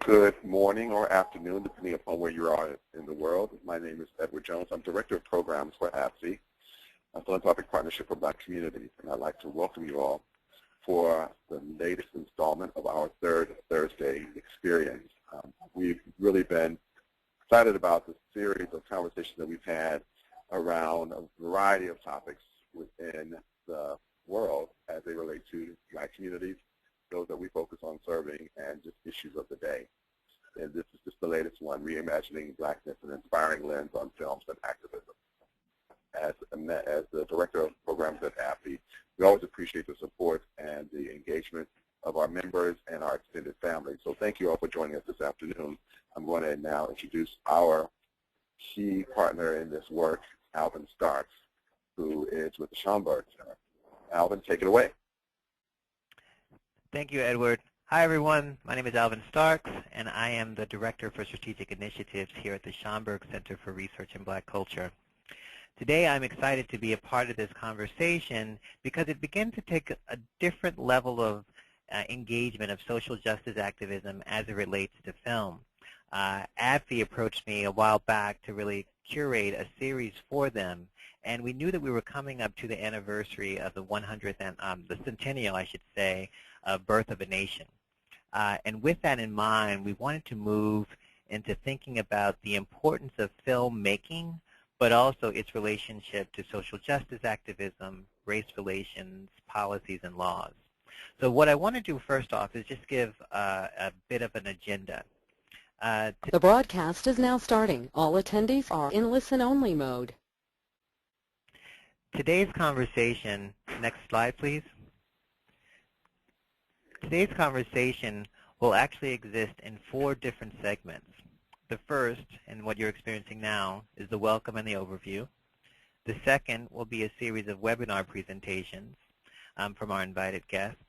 Good morning or afternoon, depending upon where you are in the world. My name is Edward Jones. I'm Director of Programs for ABFE, a philanthropic partnership for Black communities, and I'd like to welcome you all for the latest installment of our third Thursday experience. We've really been excited about the series of conversations that we've had around a variety of topics within the world as they relate to Black communities, those that we focus on serving, and just issues of the day. And this is just the latest one, Reimagining Blackness, an Inspiring Lens on Films and Activism. As the Director of Programs at ABFE, we always appreciate the support and the engagement of our members and our extended family. So thank you all for joining us this afternoon. I'm going to now introduce our key partner in this work, Alvin Starks, who is with the Schomburg Center. Alvin, take it away. Thank you, Edward. Hi, everyone. My name is Alvin Starks, and I am the Director for Strategic Initiatives here at the Schomburg Center for Research in Black Culture. Today, I'm excited to be a part of this conversation because it begins to take a different level of engagement of social justice activism as it relates to film. ABFE approached me a while back to really curate a series for them, and we knew that we were coming up to the anniversary of the 100th, the centennial, I should say, of Birth of a Nation. And with that in mind, we wanted to move into thinking about the importance of filmmaking, but also its relationship to social justice activism, race relations, policies, and laws. So what I want to do first off is just give a bit of an agenda. The broadcast is now starting. All attendees are in listen-only mode. Today's conversation, next slide please. Today's conversation will actually exist in 4 different segments. The first, and what you're experiencing now, is the welcome and the overview. The second will be a series of webinar presentations from our invited guests.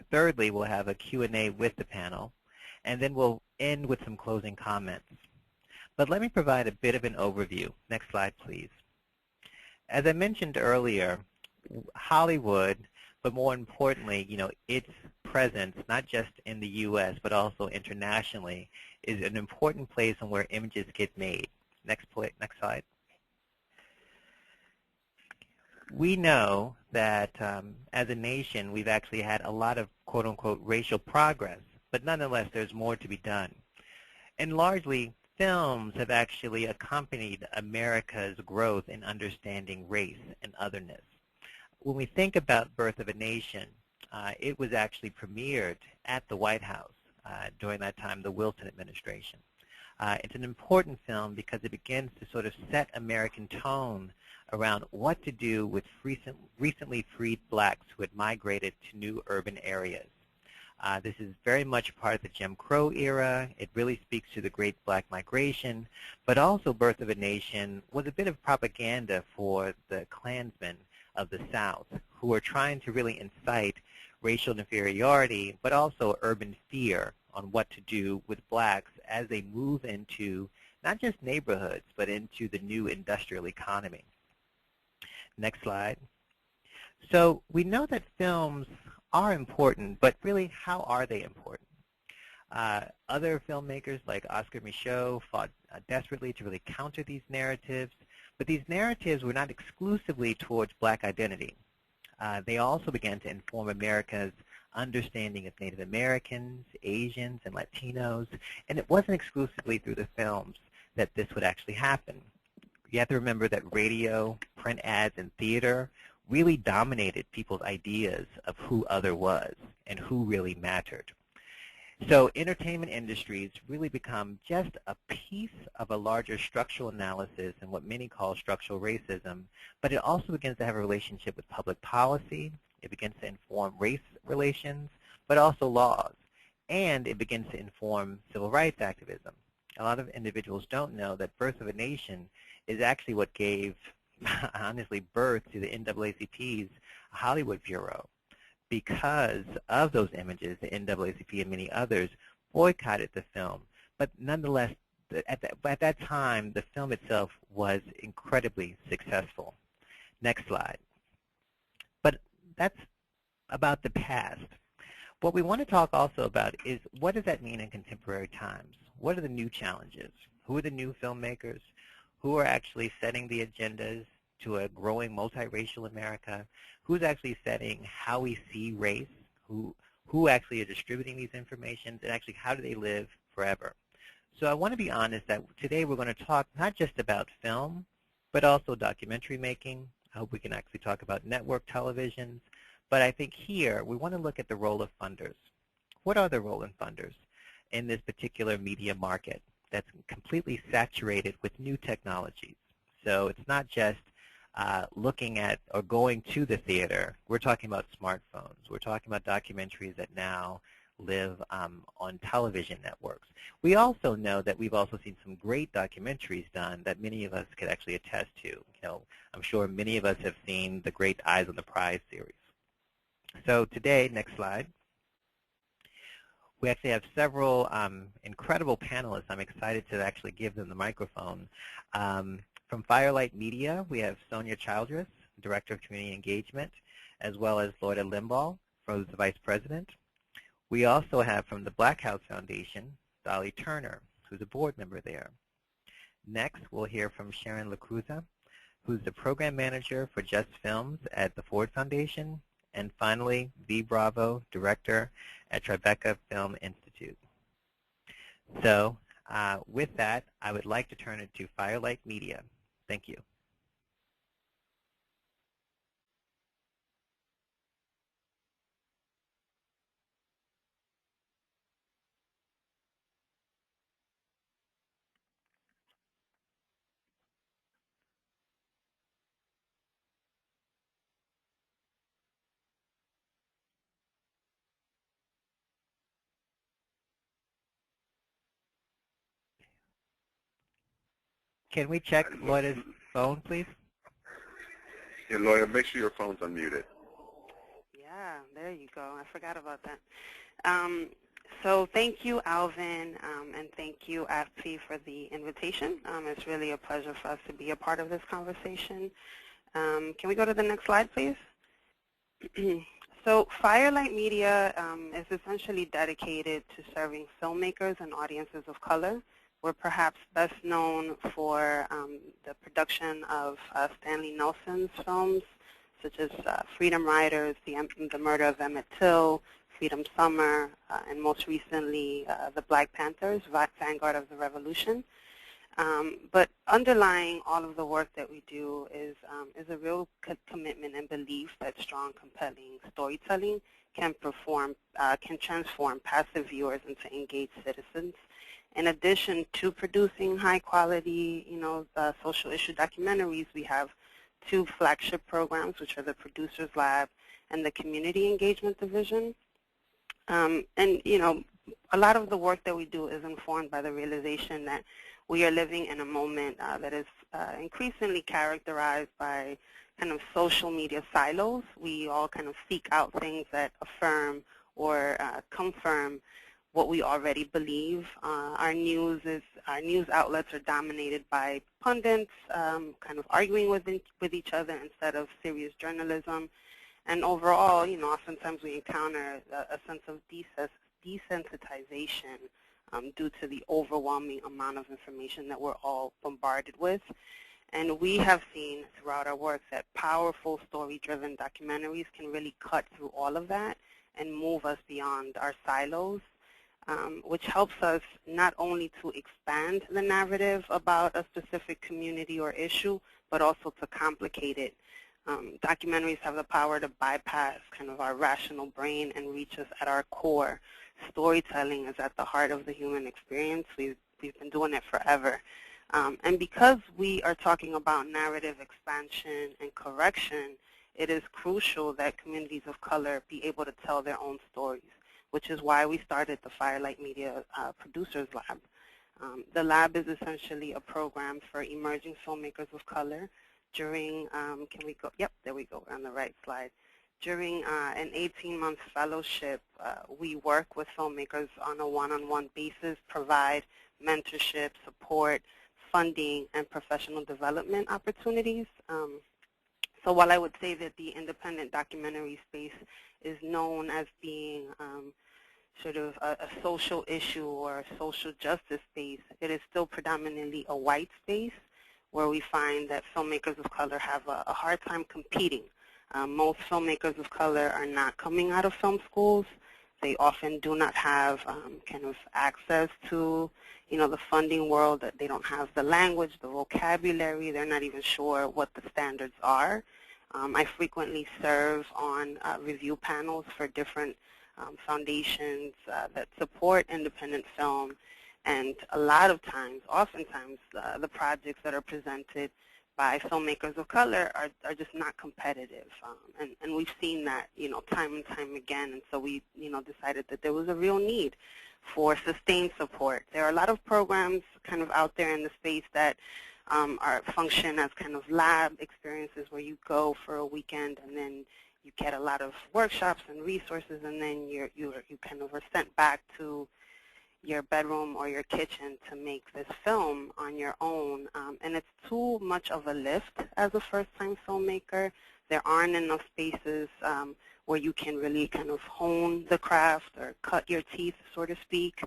Thirdly, we'll have a Q&A with the panel, and then we'll end with some closing comments. But let me provide a bit of an overview. Next slide, please. As I mentioned earlier, Hollywood, but more importantly, its presence, not just in the U.S., but also internationally, is an important place on where images get made. Next slide. We know that as a nation, we've actually had a lot of quote-unquote racial progress, but nonetheless, there's more to be done. And largely, films have actually accompanied America's growth in understanding race and otherness. When we think about Birth of a Nation, it was actually premiered at the White House during that time, the Wilson administration. It's an important film because it begins to sort of set American tone around what to do with recently freed blacks who had migrated to new urban areas. This is very much part of the Jim Crow era. It really speaks to the Great Black Migration, but also Birth of a Nation was a bit of propaganda for the Klansmen of the South, who were trying to really incite racial inferiority, but also urban fear on what to do with blacks as they move into not just neighborhoods, but into the new industrial economy. Next slide. So we know that films are important, but really, how are they important? Other filmmakers like Oscar Micheaux fought desperately to really counter these narratives, but these narratives were not exclusively towards black identity. They also began to inform America's understanding of Native Americans, Asians, and Latinos, and it wasn't exclusively through the films that this would actually happen. You have to remember that radio, print ads, and theater really dominated people's ideas of who other was and who really mattered. So entertainment industries really become just a piece of a larger structural analysis and what many call structural racism, but it also begins to have a relationship with public policy. It begins to inform race relations, but also laws, and it begins to inform civil rights activism. A lot of individuals don't know that Birth of a Nation is actually what gave, honestly, birth to the NAACP's Hollywood Bureau. Because of those images, the NAACP and many others boycotted the film. But nonetheless, at that time, the film itself was incredibly successful. Next slide. But that's about the past. What we want to talk also about is what does that mean in contemporary times? What are the new challenges? Who are the new filmmakers? Who are actually setting the agendas to a growing multiracial America? Who's actually setting how we see race? Who actually are distributing these informations? And actually, how do they live forever? So I want to be honest that today we're going to talk not just about film, but also documentary making. I hope we can actually talk about network televisions. But I think here we want to look at the role of funders. What are the role of funders in this particular media market that's completely saturated with new technologies? So it's not just looking at or going to the theater. We're talking about smartphones. We're talking about documentaries that now live on television networks. We also know that we've also seen some great documentaries done that many of us could actually attest to. I'm sure many of us have seen the great Eyes on the Prize series. So today, next slide, we actually have several incredible panelists. I'm excited to actually give them the microphone. From Firelight Media, we have Sonia Childress, Director of Community Engagement, as well as Loretta Limbaugh, who's the Vice President. We also have from the Black House Foundation, Dolly Turner, who's a board member there. Next, we'll hear from Sharon LaCruz, who's the Program Manager for Just Films at the Ford Foundation. And finally, V. Bravo, Director at Tribeca Film Institute. So with that, I would like to turn it to Firelight Media. Thank you. Can we check Lloyd's phone, please? Yeah, Lawyer, make sure your phone's unmuted. Yeah, there you go. I forgot about that. So thank you, Alvin, and thank you, ABFE, for the invitation. It's really a pleasure for us to be a part of this conversation. Can we go to the next slide, please? So Firelight Media is essentially dedicated to serving filmmakers and audiences of color. We're perhaps best known for the production of Stanley Nelson's films, such as Freedom Riders, the Murder of Emmett Till, Freedom Summer, and most recently the Black Panthers, Vanguard of the Revolution. But underlying all of the work that we do is a real commitment and belief that strong, compelling storytelling can transform passive viewers into engaged citizens. In addition to producing high-quality, social issue documentaries, we have two flagship programs, which are the Producers Lab and the Community Engagement Division. And a lot of the work that we do is informed by the realization that we are living in a moment that is increasingly characterized by kind of social media silos. We all kind of seek out things that affirm or confirm what we already believe. Our news outlets are dominated by pundits, kind of arguing with each other instead of serious journalism. And overall, oftentimes we encounter a sense of desensitization due to the overwhelming amount of information that we're all bombarded with. And we have seen throughout our work that powerful story-driven documentaries can really cut through all of that and move us beyond our silos, which helps us not only to expand the narrative about a specific community or issue, but also to complicate it. Documentaries have the power to bypass kind of our rational brain and reach us at our core. Storytelling is at the heart of the human experience. We've been doing it forever. And because we are talking about narrative expansion and correction, it is crucial that communities of color be able to tell their own stories, which is why we started the Firelight Media Producers Lab. The lab is essentially a program for emerging filmmakers of color during, can we go, yep, there we go, on the right slide. During an 18-month fellowship, we work with filmmakers on a one-on-one basis, provide mentorship, support, funding, and professional development opportunities. So while I would say that the independent documentary space is known as being sort of a social issue or a social justice space, it is still predominantly a white space where we find that filmmakers of color have a hard time competing. Most filmmakers of color are not coming out of film schools. They often do not have kind of access to, the funding world. That they don't have the language, the vocabulary. They're not even sure what the standards are. I frequently serve on review panels for different foundations that support independent film, and a lot of times, oftentimes, the projects that are presented by filmmakers of color are just not competitive, and we've seen that time and time again, and so we decided that there was a real need for sustained support. There are a lot of programs kind of out there in the space that function as kind of lab experiences where you go for a weekend and then you get a lot of workshops and resources, and then you kind of are sent back to your bedroom or your kitchen to make this film on your own. And it's too much of a lift as a first-time filmmaker. There aren't enough spaces where you can really kind of hone the craft or cut your teeth, so to speak.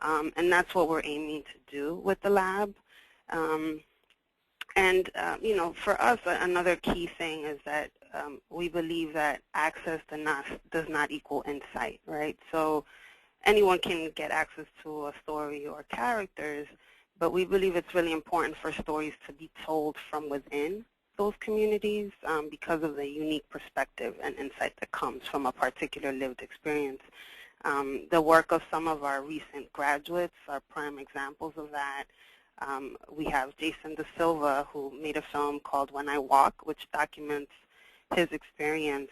And that's what we're aiming to do with the lab. For us, another key thing is that we believe that access does not equal insight, right? So anyone can get access to a story or characters, but we believe it's really important for stories to be told from within those communities because of the unique perspective and insight that comes from a particular lived experience. The work of some of our recent graduates are prime examples of that. We have Jason Da Silva, who made a film called When I Walk, which documents his experience.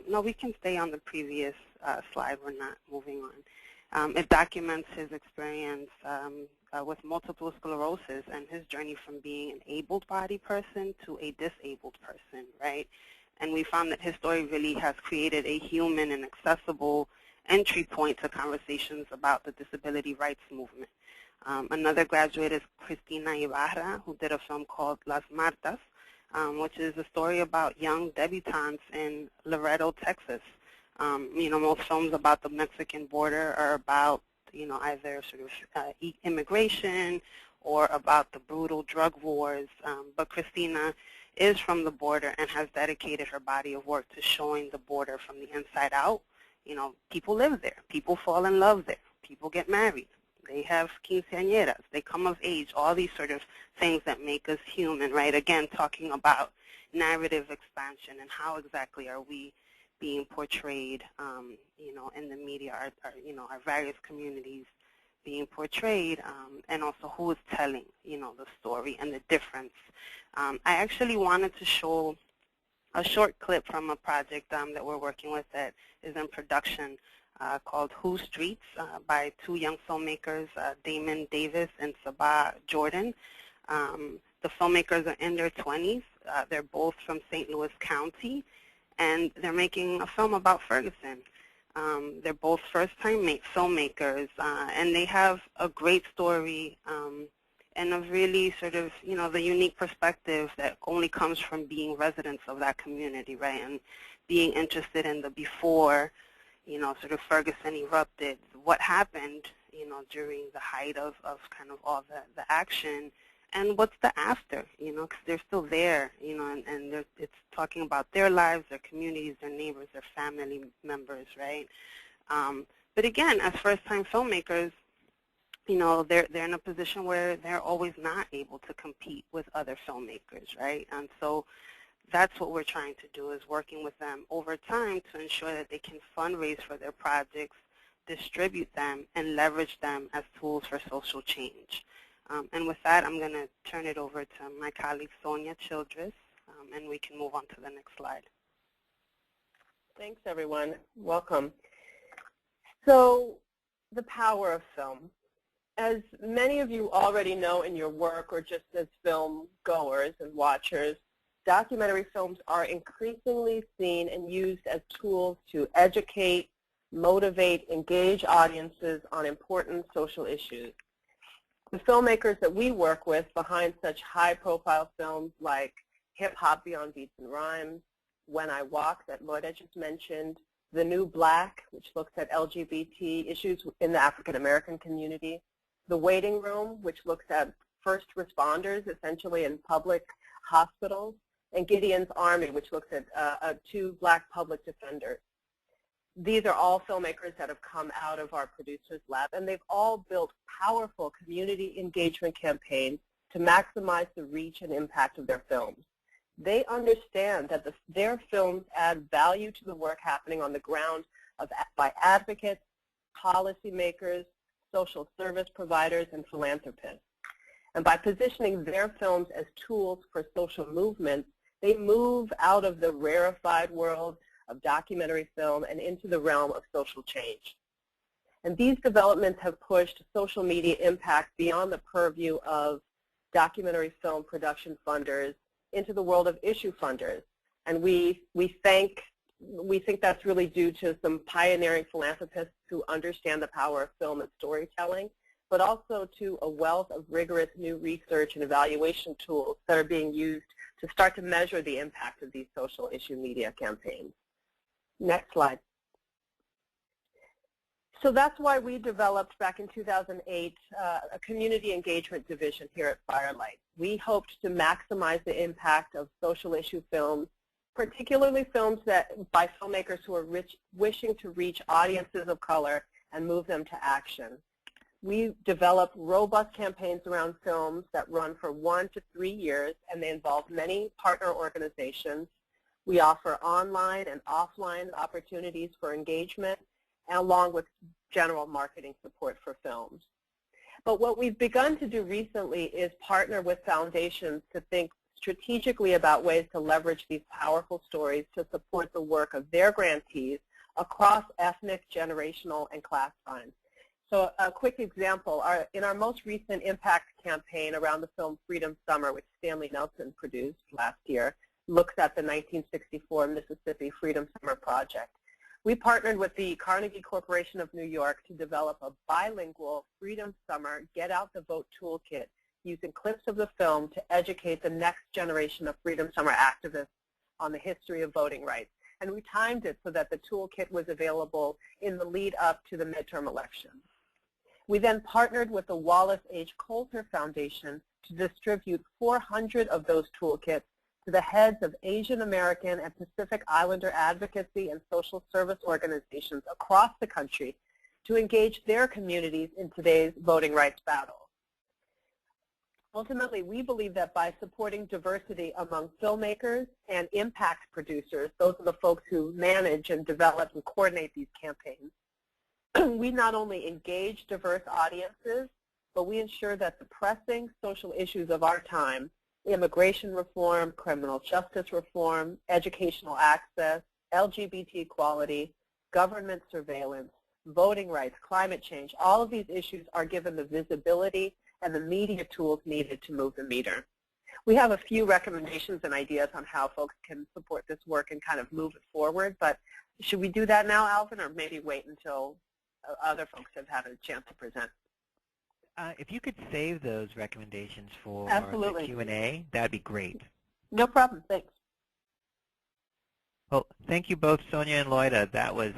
No, we can stay on the previous slide. We're not moving on. It documents his experience with multiple sclerosis and his journey from being an able-bodied person to a disabled person, right? And we found that his story really has created a human and accessible entry point to conversations about the disability rights movement. Another graduate is Cristina Ibarra, who did a film called Las Martas, which is a story about young debutantes in Laredo, Texas. Most films about the Mexican border are about, either sort of immigration or about the brutal drug wars. But Cristina is from the border and has dedicated her body of work to showing the border from the inside out. People live there. People fall in love there. People get married. They have quinceañeras. They come of age. All these sort of things that make us human, right? Again, talking about narrative expansion and how exactly are we being portrayed, in the media, our various communities being portrayed, and also who is telling, the story and the difference. I actually wanted to show a short clip from a project that we're working with that is in production called Who Streets by two young filmmakers, Damon Davis and Sabah Jordan. The filmmakers are in their 20s. They're both from St. Louis County, and they're making a film about Ferguson. They're both first-time filmmakers, and they have a great story and a really sort of, the unique perspective that only comes from being residents of that community, right, and being interested in the before, sort of Ferguson erupted, what happened, during the height of kind of all the action, and what's the after, because they're still there, and it's talking about their lives, their communities, their neighbors, their family members, right? But again, as first-time filmmakers, they're in a position where they're always not able to compete with other filmmakers, right? And so that's what we're trying to do, is working with them over time to ensure that they can fundraise for their projects, distribute them, and leverage them as tools for social change. And with that, I'm going to turn it over to my colleague Sonia Childress, and we can move on to the next slide. Thanks, everyone. Welcome. So, the power of film. As many of you already know in your work or just as film goers and watchers, documentary films are increasingly seen and used as tools to educate, motivate, engage audiences on important social issues. The filmmakers that we work with behind such high-profile films like Hip Hop Beyond Beats and Rhymes, When I Walk that Loida just mentioned, The New Black, which looks at LGBT issues in the African American community, The Waiting Room, which looks at first responders essentially in public hospitals, and Gideon's Army, which looks at 2 Black public defenders. These are all filmmakers that have come out of our producers lab, and they've all built powerful community engagement campaigns to maximize the reach and impact of their films. They understand that their films add value to the work happening on the ground by advocates, policymakers, social service providers, and philanthropists. And by positioning their films as tools for social movements, they move out of the rarefied world of documentary film and into the realm of social change. And these developments have pushed social media impact beyond the purview of documentary film production funders into the world of issue funders. And we think that's really due to some pioneering philanthropists who understand the power of film and storytelling, but also to a wealth of rigorous new research and evaluation tools that are being used to start to measure the impact of these social issue media campaigns. Next slide. So that's why we developed back in 2008 a community engagement division here at Firelight. We hoped to maximize the impact of social issue films, particularly films by filmmakers who are wishing to reach audiences of color and move them to action. We develop robust campaigns around films that run for 1 to 3 years, and they involve many partner organizations. We offer online and offline opportunities for engagement, along with general marketing support for films. But what we've begun to do recently is partner with foundations to think strategically about ways to leverage these powerful stories to support the work of their grantees across ethnic, generational, and class lines. So a quick example, in our most recent impact campaign around the film Freedom Summer, which Stanley Nelson produced last year, looks at the 1964 Mississippi Freedom Summer Project. We partnered with the Carnegie Corporation of New York to develop a bilingual Freedom Summer Get Out the Vote toolkit using clips of the film to educate the next generation of Freedom Summer activists on the history of voting rights. And we timed it so that the toolkit was available in the lead up to the midterm elections. We then partnered with the Wallace H. Coulter Foundation to distribute 400 of those toolkits to the heads of Asian American and Pacific Islander advocacy and social service organizations across the country to engage their communities in today's voting rights battle. Ultimately, we believe that by supporting diversity among filmmakers and impact producers, those are the folks who manage and develop and coordinate these campaigns, we not only engage diverse audiences, but we ensure that the pressing social issues of our time, immigration reform, criminal justice reform, educational access, LGBT equality, government surveillance, voting rights, climate change, all of these issues are given the visibility and the media tools needed to move the meter. We have a few recommendations and ideas on how folks can support this work and kind of move it forward, but should we do that now, Alvin, or maybe wait until other folks have had a chance to present? If you could save those recommendations for Absolutely. the Q&A, that would be great. No problem. Thanks. Well, thank you both, Sonia and Loida. That was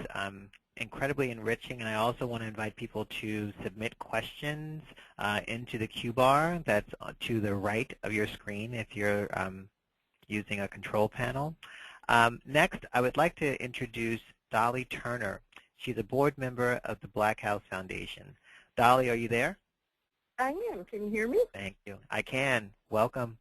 incredibly enriching, and I also want to invite people to submit questions into the Q bar that's to the right of your screen if you're using a control panel. Next, I would like to introduce Dolly Turner. She's a board member of the Black House Foundation. Dolly, are you there? I am. Can you hear me? Thank you. I can. Welcome.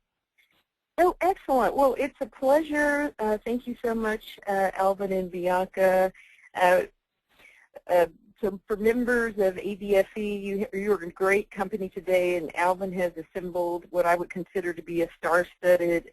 Oh, excellent. Well, it's a pleasure. Thank you so much, Alvin and Bianca. So for members of ABFE, you're a great company today, and Alvin has assembled what I would consider to be a star-studded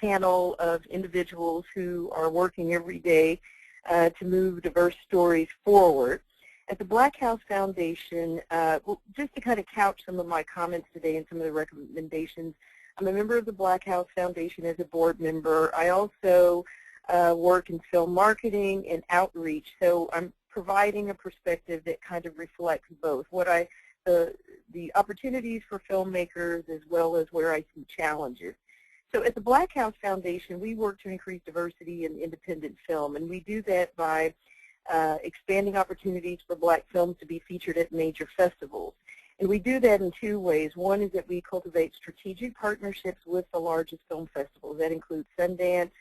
panel of individuals who are working every day to move diverse stories forward. At the Black House Foundation, well, just to kind of couch some of my comments today and some of the recommendations, I'm a member of the Black House Foundation as a board member. I also work in film marketing and outreach, so I'm providing a perspective that kind of reflects both the opportunities for filmmakers as well as where I see challenges. So at the Black House Foundation, we work to increase diversity in independent film, and we do that by expanding opportunities for black films to be featured at major festivals. And we do that in two ways. One is that we cultivate strategic partnerships with the largest film festivals. That includes Sundance,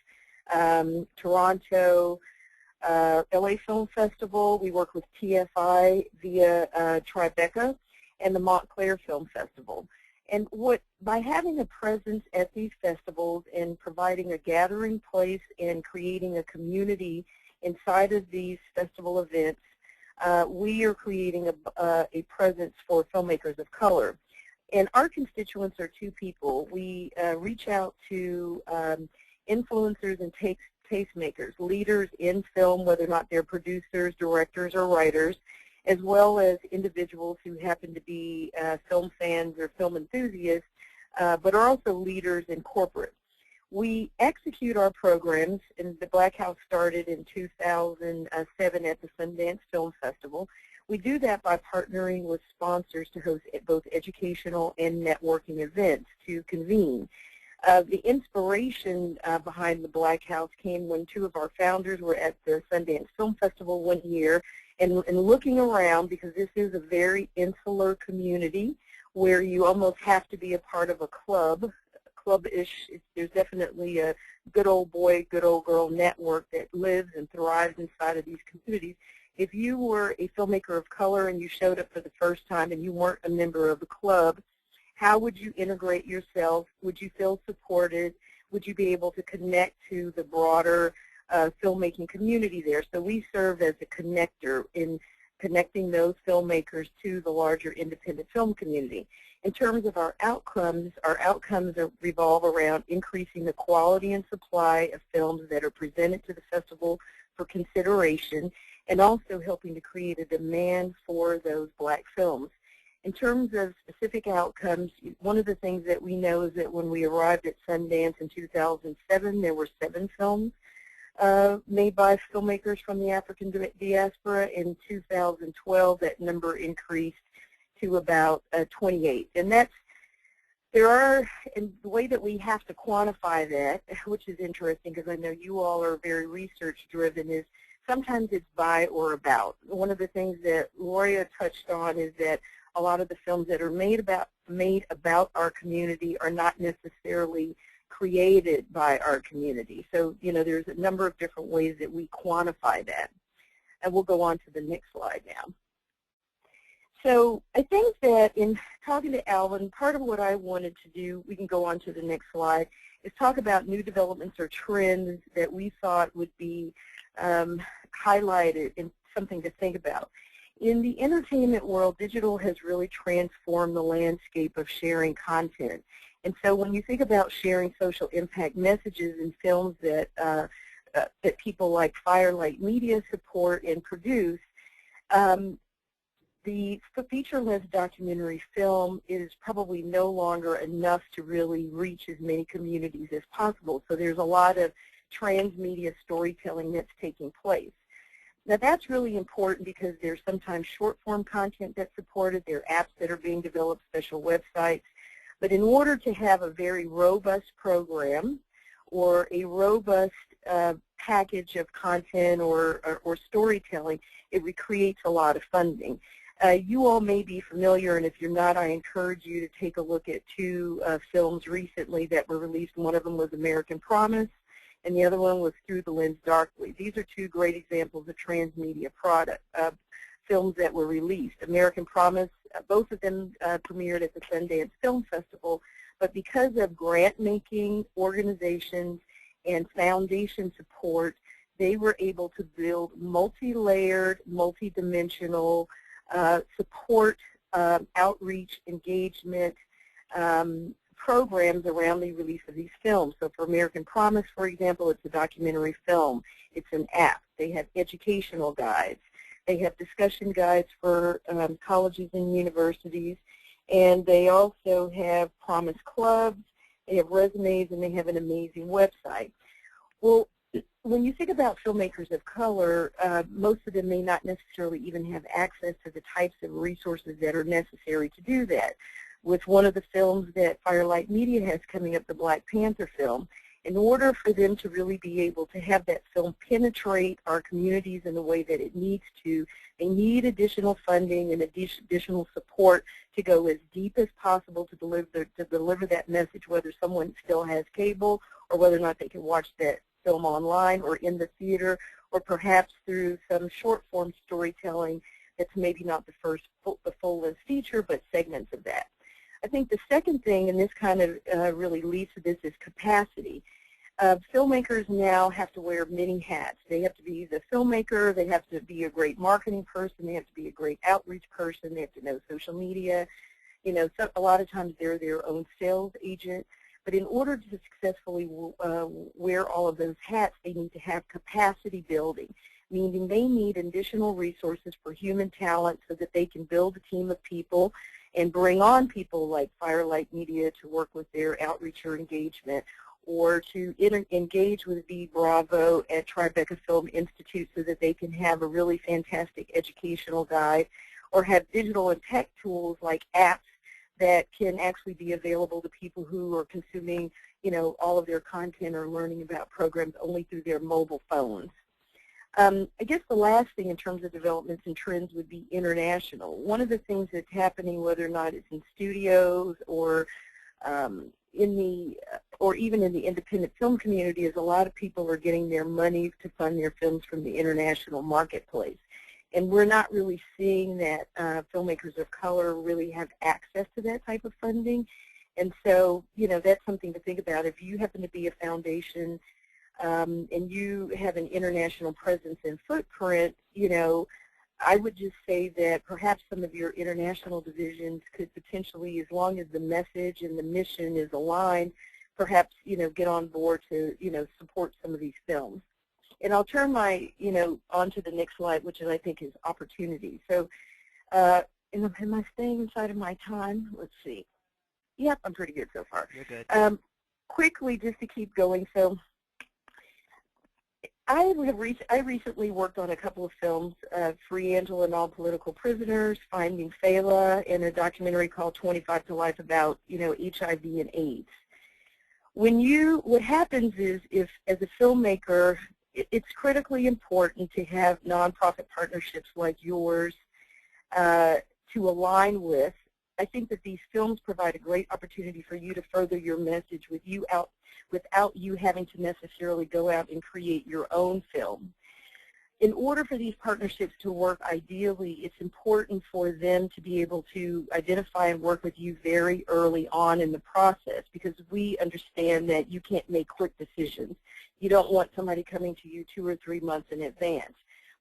Toronto, LA Film Festival. We work with TFI via Tribeca, and the Montclair Film Festival. And by having a presence at these festivals and providing a gathering place and creating a community inside of these festival events, we are creating a presence for filmmakers of color. And our constituents are two people. We reach out to influencers and tastemakers, leaders in film, whether or not they're producers, directors, or writers, as well as individuals who happen to be film fans or film enthusiasts, but are also leaders in corporate. We execute our programs, and the Black House started in 2007 at the Sundance Film Festival. We do that by partnering with sponsors to host both educational and networking events to convene. The inspiration behind the Black House came when two of our founders were at the Sundance Film Festival one year, and looking around, because this is a very insular community where you almost have to be a part of a club-ish. There's definitely a good old boy, good old girl network that lives and thrives inside of these communities. If you were a filmmaker of color and you showed up for the first time and you weren't a member of the club, how would you integrate yourself? Would you feel supported? Would you be able to connect to the broader filmmaking community there? So we serve as a connector in connecting those filmmakers to the larger independent film community. In terms of our outcomes revolve around increasing the quality and supply of films that are presented to the festival for consideration, and also helping to create a demand for those black films. In terms of specific outcomes, one of the things that we know is that when we arrived at Sundance in 2007, there were 7 films made by filmmakers from the African diaspora. In 2012, that number increased to about 28. And and the way that we have to quantify that, which is interesting because I know you all are very research driven, is sometimes it's by or about. One of the things that Gloria touched on is that a lot of the films that are made about our community are not necessarily created by our community. So, there's a number of different ways that we quantify that. And we'll go on to the next slide now. So I think that in talking to Alvin, part of what I wanted to do, we can go on to the next slide, is talk about new developments or trends that we thought would be highlighted and something to think about. In the entertainment world, digital has really transformed the landscape of sharing content. And so when you think about sharing social impact messages in films that people like Firelight Media support and produce, the feature-length documentary film is probably no longer enough to really reach as many communities as possible. So there's a lot of transmedia storytelling that's taking place. Now that's really important because there's sometimes short-form content that's supported. There are apps that are being developed, special websites. But in order to have a very robust program or a robust package of content or storytelling, it creates a lot of funding. You all may be familiar, and if you're not, I encourage you to take a look at 2 films recently that were released. One of them was American Promise, and the other one was Through the Lens Darkly. These are 2 great examples of transmedia films that were released. American Promise, both of them premiered at the Sundance Film Festival, but because of grant-making organizations and foundation support, they were able to build multi-layered, multi-dimensional support, outreach, engagement programs around the release of these films. So for American Promise, for example, it's a documentary film. It's an app. They have educational guides. They have discussion guides for colleges and universities. And they also have Promise Clubs. They have resumes, and they have an amazing website. Well, when you think about filmmakers of color, most of them may not necessarily even have access to the types of resources that are necessary to do that. with one of the films that Firelight Media has coming up, the Black Panther film. In order for them to really be able to have that film penetrate our communities in the way that it needs to, they need additional funding and additional support to go as deep as possible to deliver that message, whether someone still has cable or whether or not they can watch that film online or in the theater, or perhaps through some short-form storytelling that's maybe not the full-length feature, but segments of that. I think the second thing, and this kind of really leads to this, is capacity. Filmmakers now have to wear many hats. They have to be the filmmaker, they have to be a great marketing person, they have to be a great outreach person, they have to know social media. You know, so a lot of times they're their own sales agent. But in order to successfully wear all of those hats, they need to have capacity building, meaning they need additional resources for human talent so that they can build a team of people and bring on people like Firelight Media to work with their outreach or engagement, or to engage with V Bravo at Tribeca Film Institute so that they can have a really fantastic educational guide, or have digital and tech tools like apps that can actually be available to people who are consuming, you know, all of their content or learning about programs only through their mobile phones. I guess the last thing in terms of developments and trends would be international. One of the things that's happening, whether or not it's in studios or even in the independent film community, is a lot of people are getting their money to fund their films from the international marketplace. And we're not really seeing that filmmakers of color really have access to that type of funding. And so, you know, that's something to think about. If you happen to be a foundation and you have an international presence and footprint, you know, I would just say that perhaps some of your international divisions could potentially, as long as the message and the mission is aligned, perhaps, you know, get on board to, you know, support some of these films. And I'll turn my, you know, on to the next slide, which I think is opportunity. So am I staying inside of my time? Let's see. Yep, I'm pretty good so far. You're good. Quickly, just to keep going. So I recently worked on a couple of films, Free Angela and All Political Prisoners, Finding Fela, and a documentary called 25 to Life about, you know, HIV and AIDS. What happens is, if as a filmmaker, it's critically important to have nonprofit partnerships like yours to align with. I think that these films provide a great opportunity for you to further your message without you having to necessarily go out and create your own film. In order for these partnerships to work ideally, it's important for them to be able to identify and work with you very early on in the process, because we understand that you can't make quick decisions. You don't want somebody coming to you 2 or 3 months in advance.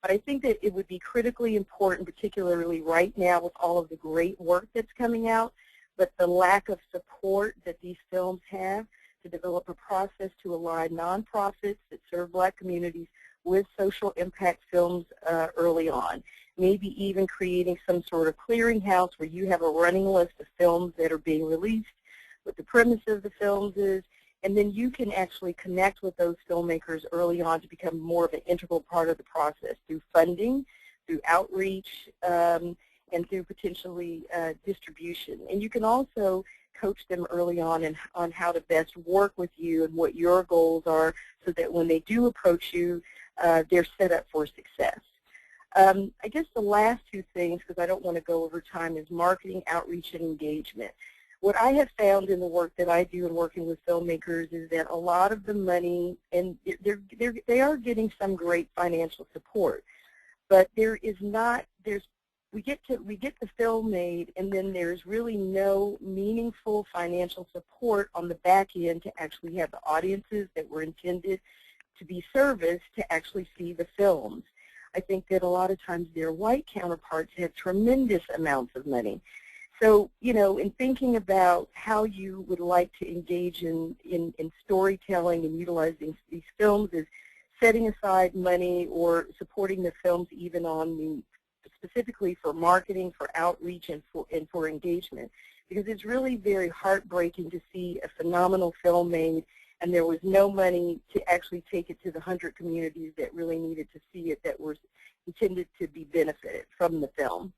But I think that it would be critically important, particularly right now with all of the great work that's coming out, but the lack of support that these films have, to develop a process to align nonprofits that serve Black communities with social impact films early on. Maybe even creating some sort of clearinghouse where you have a running list of films that are being released, what the premise of the films is, and then you can actually connect with those filmmakers early on to become more of an integral part of the process through funding, through outreach, and through potentially distribution. And you can also coach them early on how to best work with you and what your goals are, so that when they do approach you, they're set up for success. I guess the last 2 things, because I don't want to go over time, is marketing, outreach, and engagement. What I have found in the work that I do in working with filmmakers is that a lot of the money, and they are getting some great financial support, but we get the film made, and then there's really no meaningful financial support on the back end to actually have the audiences that were intended to be serviced to actually see the films. I think that a lot of times their white counterparts have tremendous amounts of money. So, you know, in thinking about how you would like to engage in storytelling and utilizing these films, is setting aside money or supporting the films even on the specifically for marketing, for outreach, and for engagement. Because it's really very heartbreaking to see a phenomenal film made and there was no money to actually take it to the 100 communities that really needed to see it, that were intended to be benefited from the film.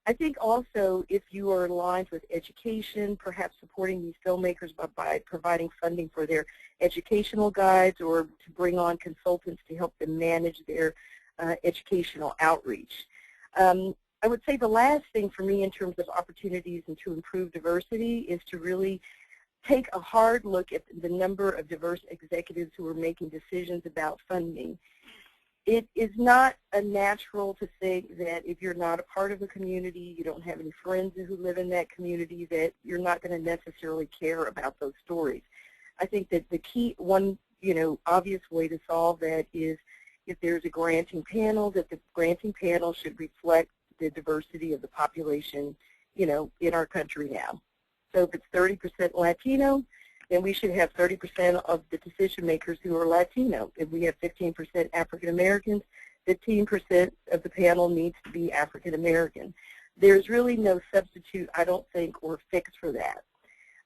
I think also if you are aligned with education, perhaps supporting these filmmakers by providing funding for their educational guides or to bring on consultants to help them manage their educational outreach. I would say the last thing for me in terms of opportunities and to improve diversity is to really take a hard look at the number of diverse executives who are making decisions about funding. It is not unnatural to think that if you're not a part of a community, you don't have any friends who live in that community, that you're not going to necessarily care about those stories. I think that the key, one obvious way to solve that is if there's a granting panel, that the granting panel should reflect the diversity of the population, in our country now. So if it's 30% Latino, then we should have 30% of the decision makers who are Latino. If we have 15% African Americans, 15% of the panel needs to be African American. There's really no substitute, I don't think, or fix for that.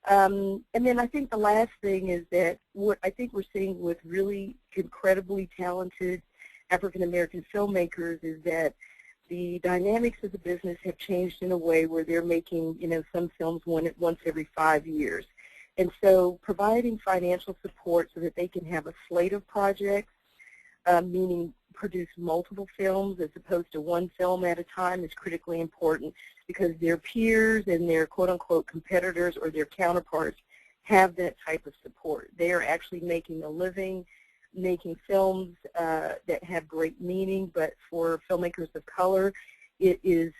And then I think the last thing is that what I think we're seeing with really incredibly talented African American filmmakers is that the dynamics of the business have changed in a way where they're making, some films once every 5 years. And so providing financial support so that they can have a slate of projects, meaning produce multiple films as opposed to one film at a time, is critically important because their peers and their quote-unquote competitors or their counterparts have that type of support. They are actually making a living, making films that have great meaning, but for filmmakers of color, it is,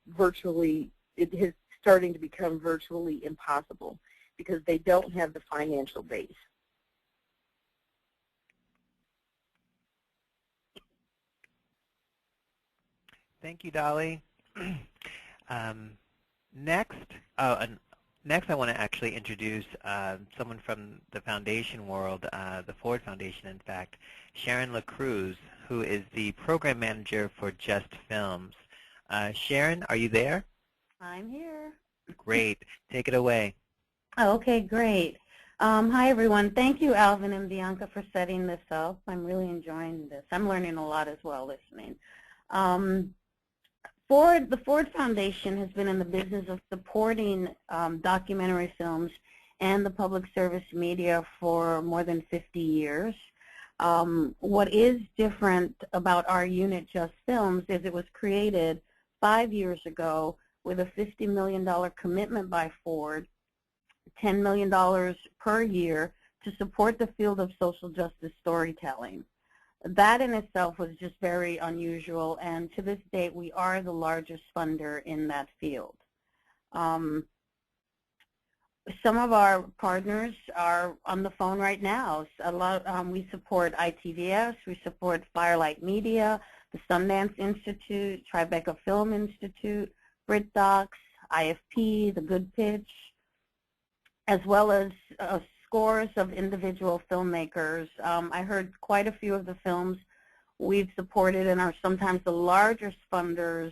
virtually, it is starting to become virtually impossible, because they don't have the financial base. Thank you, Dolly. Next I want to actually introduce someone from the foundation world, the Ford Foundation, in fact, Sharon LaCruz, who is the program manager for Just Films. Sharon, are you there? I'm here. Great. Take it away. Okay, great. Hi, everyone. Thank you, Alvin and Bianca, for setting this up. I'm really enjoying this. I'm learning a lot as well listening. The Ford Foundation has been in the business of supporting documentary films and the public service media for more than 50 years. What is different about our unit, Just Films, is it was created 5 years ago with a $50 million commitment by Ford, $10 million per year to support the field of social justice storytelling. That in itself was just very unusual, and to this date we are the largest funder in that field. Some of our partners are on the phone right now. We support ITVS, we support Firelight Media, the Sundance Institute, Tribeca Film Institute, BritDocs, IFP, The Good Pitch, as well as scores of individual filmmakers. I heard quite a few of the films we've supported and are sometimes the largest funders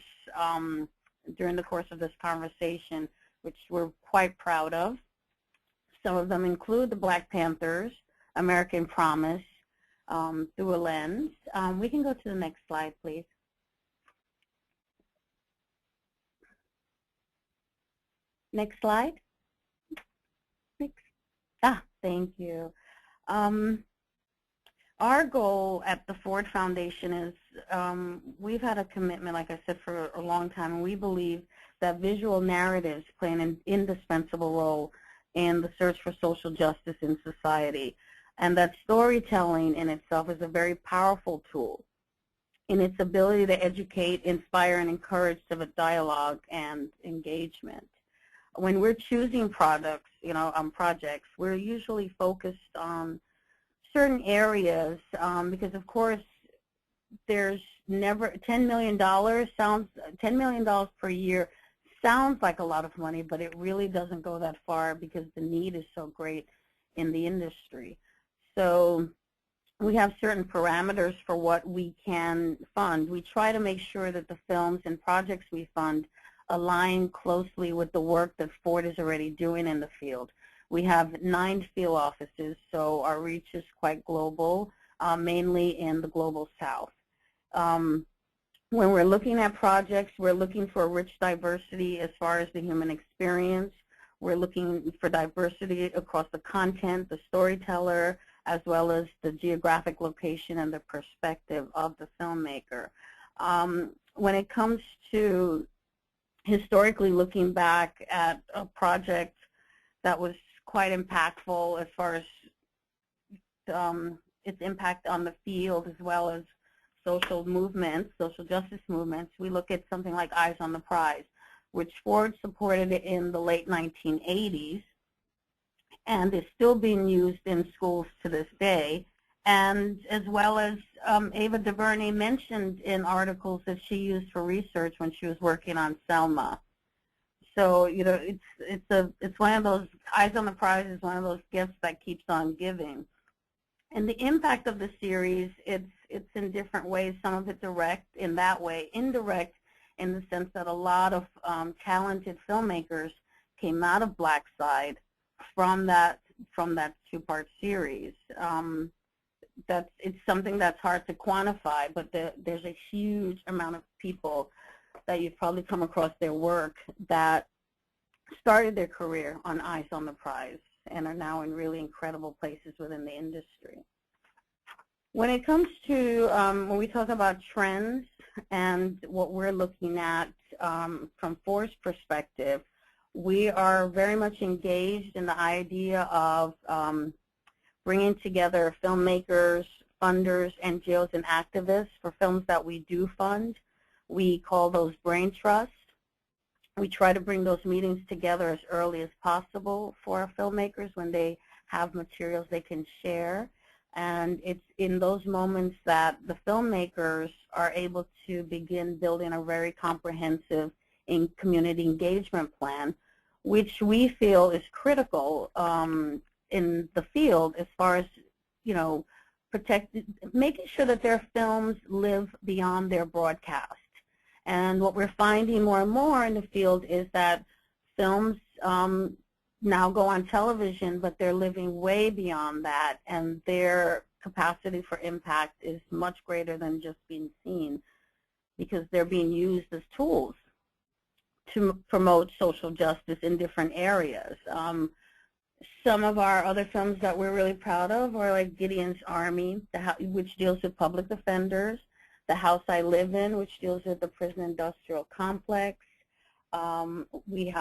during the course of this conversation, which we're quite proud of. Some of them include the Black Panthers, American Promise, Through a Lens. We can go to the next slide, please. Next slide. Thank you. Our goal at the Ford Foundation is we've had a commitment, like I said, for a long time, and we believe that visual narratives play an indispensable role in the search for social justice in society, and that storytelling in itself is a very powerful tool in its ability to educate, inspire, and encourage civic dialogue and engagement. When we're choosing projects, we're usually focused on certain areas because, of course, there's never $10 million per year sounds like a lot of money, but it really doesn't go that far because the need is so great in the industry. So we have certain parameters for what we can fund. We try to make sure that the films and projects we fund align closely with the work that Ford is already doing in the field. We have 9 field offices, so our reach is quite global, mainly in the global south. When we're looking at projects, we're looking for rich diversity as far as the human experience. We're looking for diversity across the content, the storyteller, as well as the geographic location and the perspective of the filmmaker. When it comes to historically looking back at a project that was quite impactful as far as its impact on the field as well as social movements, social justice movements, we look at something like Eyes on the Prize, which Ford supported in the late 1980s and is still being used in schools to this day. And as well as Ava DuVernay mentioned in articles that she used for research when she was working on Selma. So, you know, it's one of those, Eyes on the Prize is one of those gifts that keeps on giving. And the impact of the series, it's in different ways. Some of it direct in that way, indirect in the sense that a lot of talented filmmakers came out of Blackside from that two-part series. It's something that's hard to quantify, but there's a huge amount of people that you've probably come across their work that started their career on Eyes on the Prize and are now in really incredible places within the industry. When it comes to, when we talk about trends and what we're looking at from Ford's perspective, we are very much engaged in the idea of bringing together filmmakers, funders, NGOs, and activists for films that we do fund. We call those brain trusts. We try to bring those meetings together as early as possible for our filmmakers when they have materials they can share. And it's in those moments that the filmmakers are able to begin building a very comprehensive community engagement plan, which we feel is critical in the field as far as, you know, making sure that their films live beyond their broadcast. And what we're finding more and more in the field is that films now go on television, but they're living way beyond that, and their capacity for impact is much greater than just being seen because they're being used as tools to promote social justice in different areas. Some of our other films that we're really proud of are like Gideon's Army, which deals with public defenders, The House I Live In, which deals with the prison industrial complex. We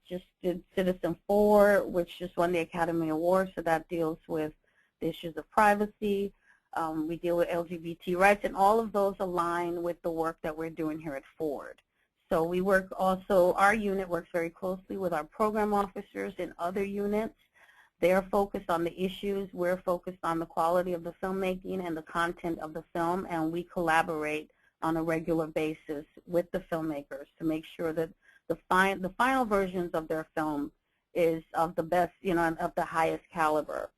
just did Citizen 4, which just won the Academy Award, so that deals with the issues of privacy. We deal with LGBT rights, and all of those align with the work that we're doing here at Ford. So we work also, our unit works very closely with our program officers in other units. They're focused on the issues. We're focused on the quality of the filmmaking and the content of the film, and we collaborate on a regular basis with the filmmakers to make sure that the final versions of their film is of the best, you know, and of the highest caliber.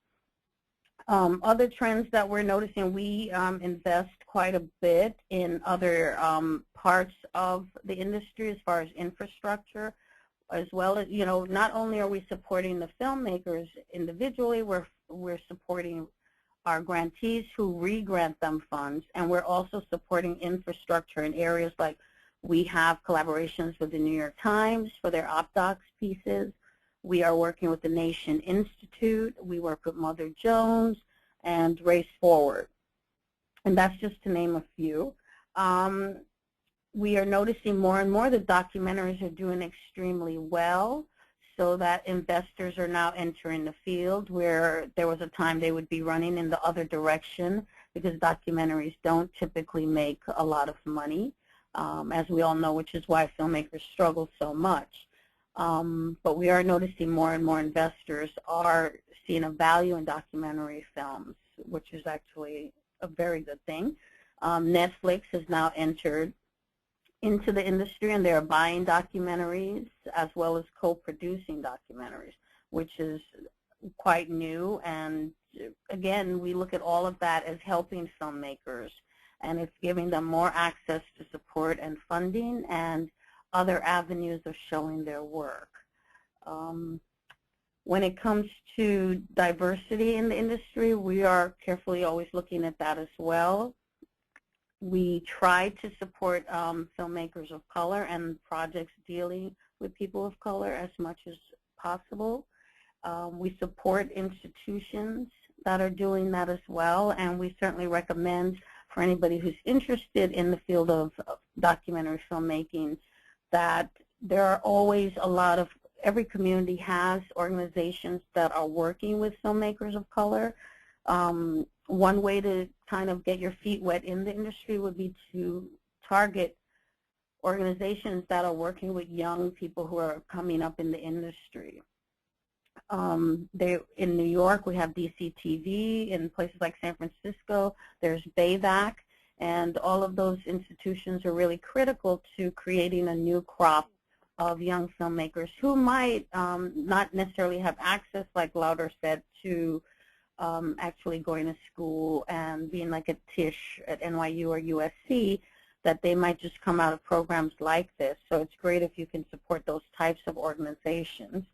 Other trends that we're noticing, we invest quite a bit in other parts of the industry as far as infrastructure, as well as, you know, not only are we supporting the filmmakers individually, we're supporting our grantees who re-grant them funds, and we're also supporting infrastructure in areas like we have collaborations with the New York Times for their OpDocs pieces. We are working with the Nation Institute. We work with Mother Jones and Race Forward. And that's just to name a few. We are noticing more and more that documentaries are doing extremely well, so that investors are now entering the field where there was a time they would be running in the other direction because documentaries don't typically make a lot of money, as we all know, which is why filmmakers struggle so much. But we are noticing more and more investors are seeing a value in documentary films, which is actually a very good thing. Netflix has now entered into the industry, and they're buying documentaries as well as co-producing documentaries, which is quite new. And again, we look at all of that as helping filmmakers, and it's giving them more access to support and funding and other avenues of showing their work. When it comes to diversity in the industry, we are carefully always looking at that as well. We try to support filmmakers of color and projects dealing with people of color as much as possible. We support institutions that are doing that as well, and we certainly recommend for anybody who's interested in the field of documentary filmmaking that there are always a lot of, every community has organizations that are working with filmmakers of color. One way to kind of get your feet wet in the industry would be to target organizations that are working with young people who are coming up in the industry. In New York, we have DCTV. In places like San Francisco, there's BAVAC, and all of those institutions are really critical to creating a new crop of young filmmakers who might not necessarily have access, like Lauder said, to actually going to school and being like a Tisch at NYU or USC, that they might just come out of programs like this. So it's great if you can support those types of organizations.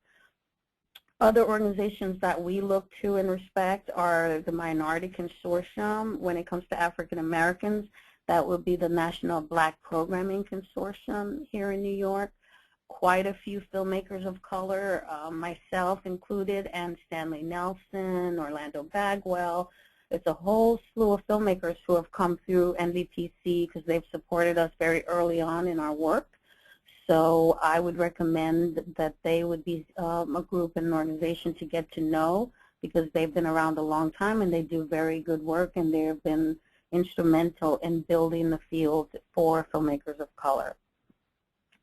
Other organizations that we look to and respect are the Minority Consortium. When it comes to African Americans, that would be the National Black Programming Consortium here in New York. Quite a few filmmakers of color, myself included, and Stanley Nelson, Orlando Bagwell. It's a whole slew of filmmakers who have come through NVPC because they've supported us very early on in our work. So I would recommend that they would be a group and an organization to get to know, because they've been around a long time and they do very good work, and they've been instrumental in building the field for filmmakers of color.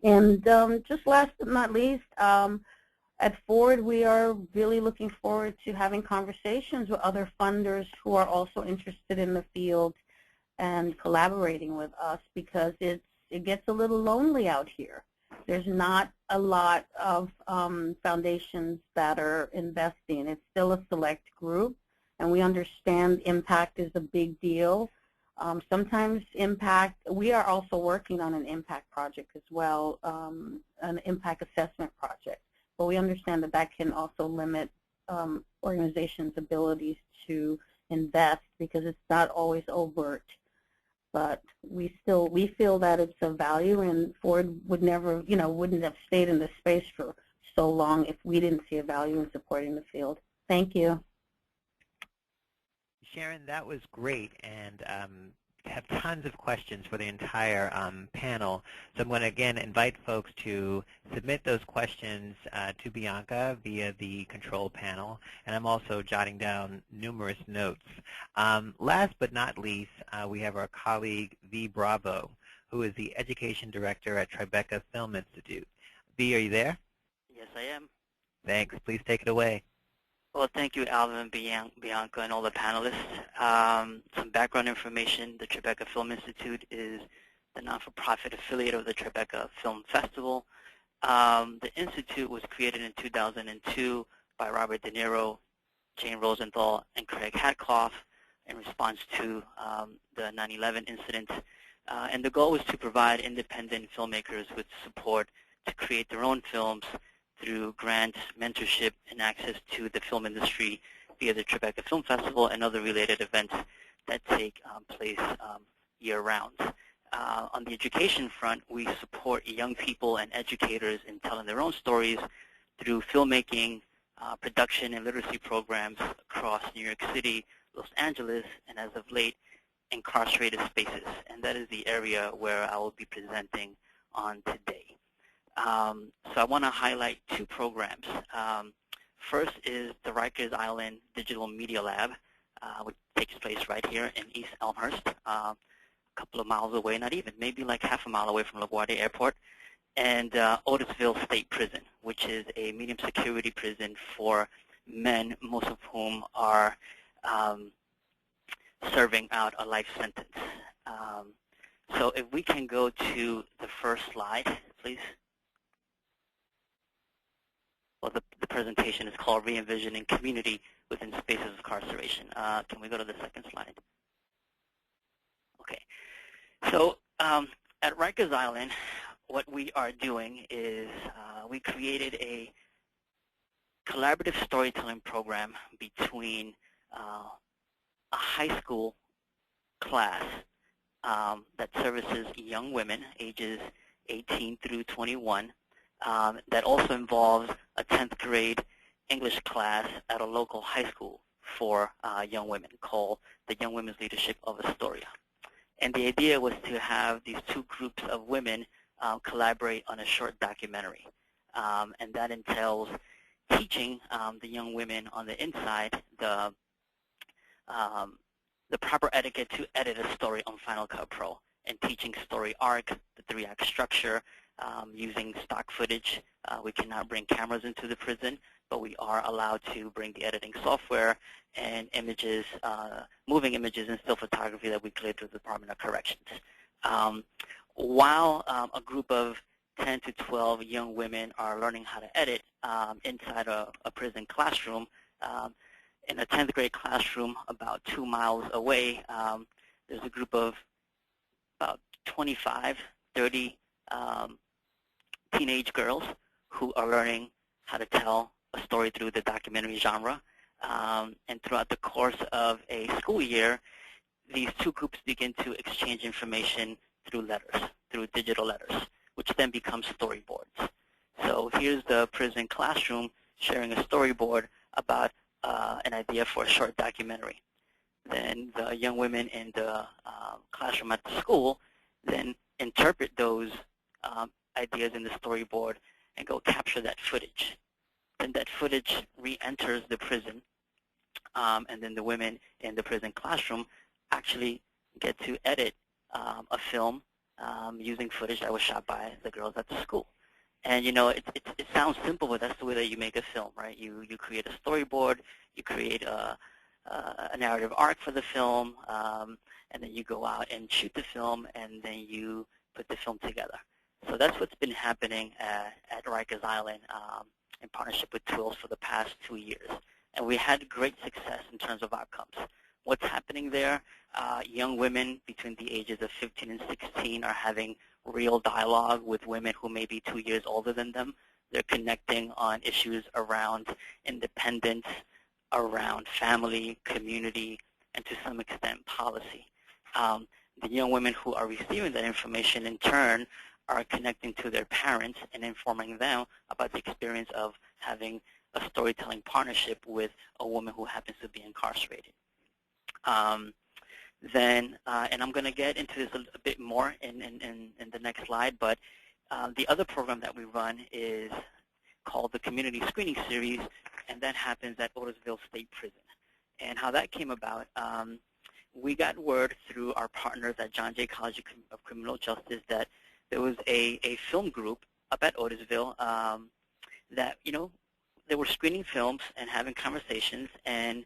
And just last but not least, at Ford, we are really looking forward to having conversations with other funders who are also interested in the field and collaborating with us, because it gets a little lonely out here. There's not a lot of foundations that are investing. It's still a select group, and we understand impact is a big deal. Sometimes impact, we are also working on an impact project as well, an impact assessment project. But we understand that that can also limit organizations' abilities to invest, because it's not always overt. But we feel that it's of value, and Ford would never, wouldn't have stayed in this space for so long if we didn't see a value in supporting the field. Thank you. Sharon, that was great, and have tons of questions for the entire panel. So I'm going to, again, invite folks to submit those questions to Bianca via the control panel, and I'm also jotting down numerous notes. Last but not least, we have our colleague, V. Bravo, who is the Education Director at Tribeca Film Institute. V, are you there? Yes, I am. Thanks. Please take it away. Well, thank you, Alvin, Bianca, and all the panelists. Some background information. The Tribeca Film Institute is the non-for-profit affiliate of the Tribeca Film Festival. The Institute was created in 2002 by Robert De Niro, Jane Rosenthal, and Craig Hadclough in response to the 9/11 incident. And the goal was to provide independent filmmakers with support to create their own films through grants, mentorship, and access to the film industry via the Tribeca Film Festival and other related events that take place year-round. On the education front, we support young people and educators in telling their own stories through filmmaking, production, and literacy programs across New York City, Los Angeles, and as of late, incarcerated spaces. And that is the area where I will be presenting on today. So I want to highlight two programs. First is the Rikers Island Digital Media Lab, which takes place right here in East Elmhurst, a couple of miles away, not even, maybe like half a mile away from LaGuardia Airport, and Otisville State Prison, which is a medium security prison for men, most of whom are serving out a life sentence. So if we can go to the first slide, please. Well, the presentation is called Re-Envisioning Community Within Spaces of Incarceration. Can we go to the second slide? Okay. So at Rikers Island, what we are doing is we created a collaborative storytelling program between a high school class that services young women ages 18 through 21 that also involves a 10th grade English class at a local high school for young women called the Young Women's Leadership of Astoria. And the idea was to have these two groups of women collaborate on a short documentary. And that entails teaching the young women on the inside the proper etiquette to edit a story on Final Cut Pro, and teaching story arc, the 3-act structure, using stock footage. We cannot bring cameras into the prison, but we are allowed to bring the editing software and images, moving images and still photography that we cleared through the Department of Corrections. While a group of 10 to 12 young women are learning how to edit inside a prison classroom, in a 10th grade classroom about 2 miles away, there's a group of about 25, 30 teenage girls who are learning how to tell a story through the documentary genre. And throughout the course of a school year, these two groups begin to exchange information through letters, through digital letters, which then become storyboards. So here's the prison classroom sharing a storyboard about an idea for a short documentary. Then the young women in the classroom at the school then interpret those ideas in the storyboard and go capture that footage. Then that footage re-enters the prison, and then the women in the prison classroom actually get to edit a film using footage that was shot by the girls at the school. And you know, it sounds simple, but that's the way that you make a film, right? You create a storyboard, you create a narrative arc for the film, and then you go out and shoot the film, and then you put the film together. So that's what's been happening at Rikers Island in partnership with Twills for the past 2 years. And we had great success in terms of outcomes. What's happening there? Young women between the ages of 15 and 16 are having real dialogue with women who may be 2 years older than them. They're connecting on issues around independence, around family, community, and to some extent policy. The young women who are receiving that information in turn are connecting to their parents and informing them about the experience of having a storytelling partnership with a woman who happens to be incarcerated. And I'm going to get into this a bit more in the next slide, but the other program that we run is called the Community Screening Series, and that happens at Otisville State Prison. And how that came about, we got word through our partners at John Jay College of Criminal Justice that there was a film group up at Otisville that, you know, they were screening films and having conversations, and,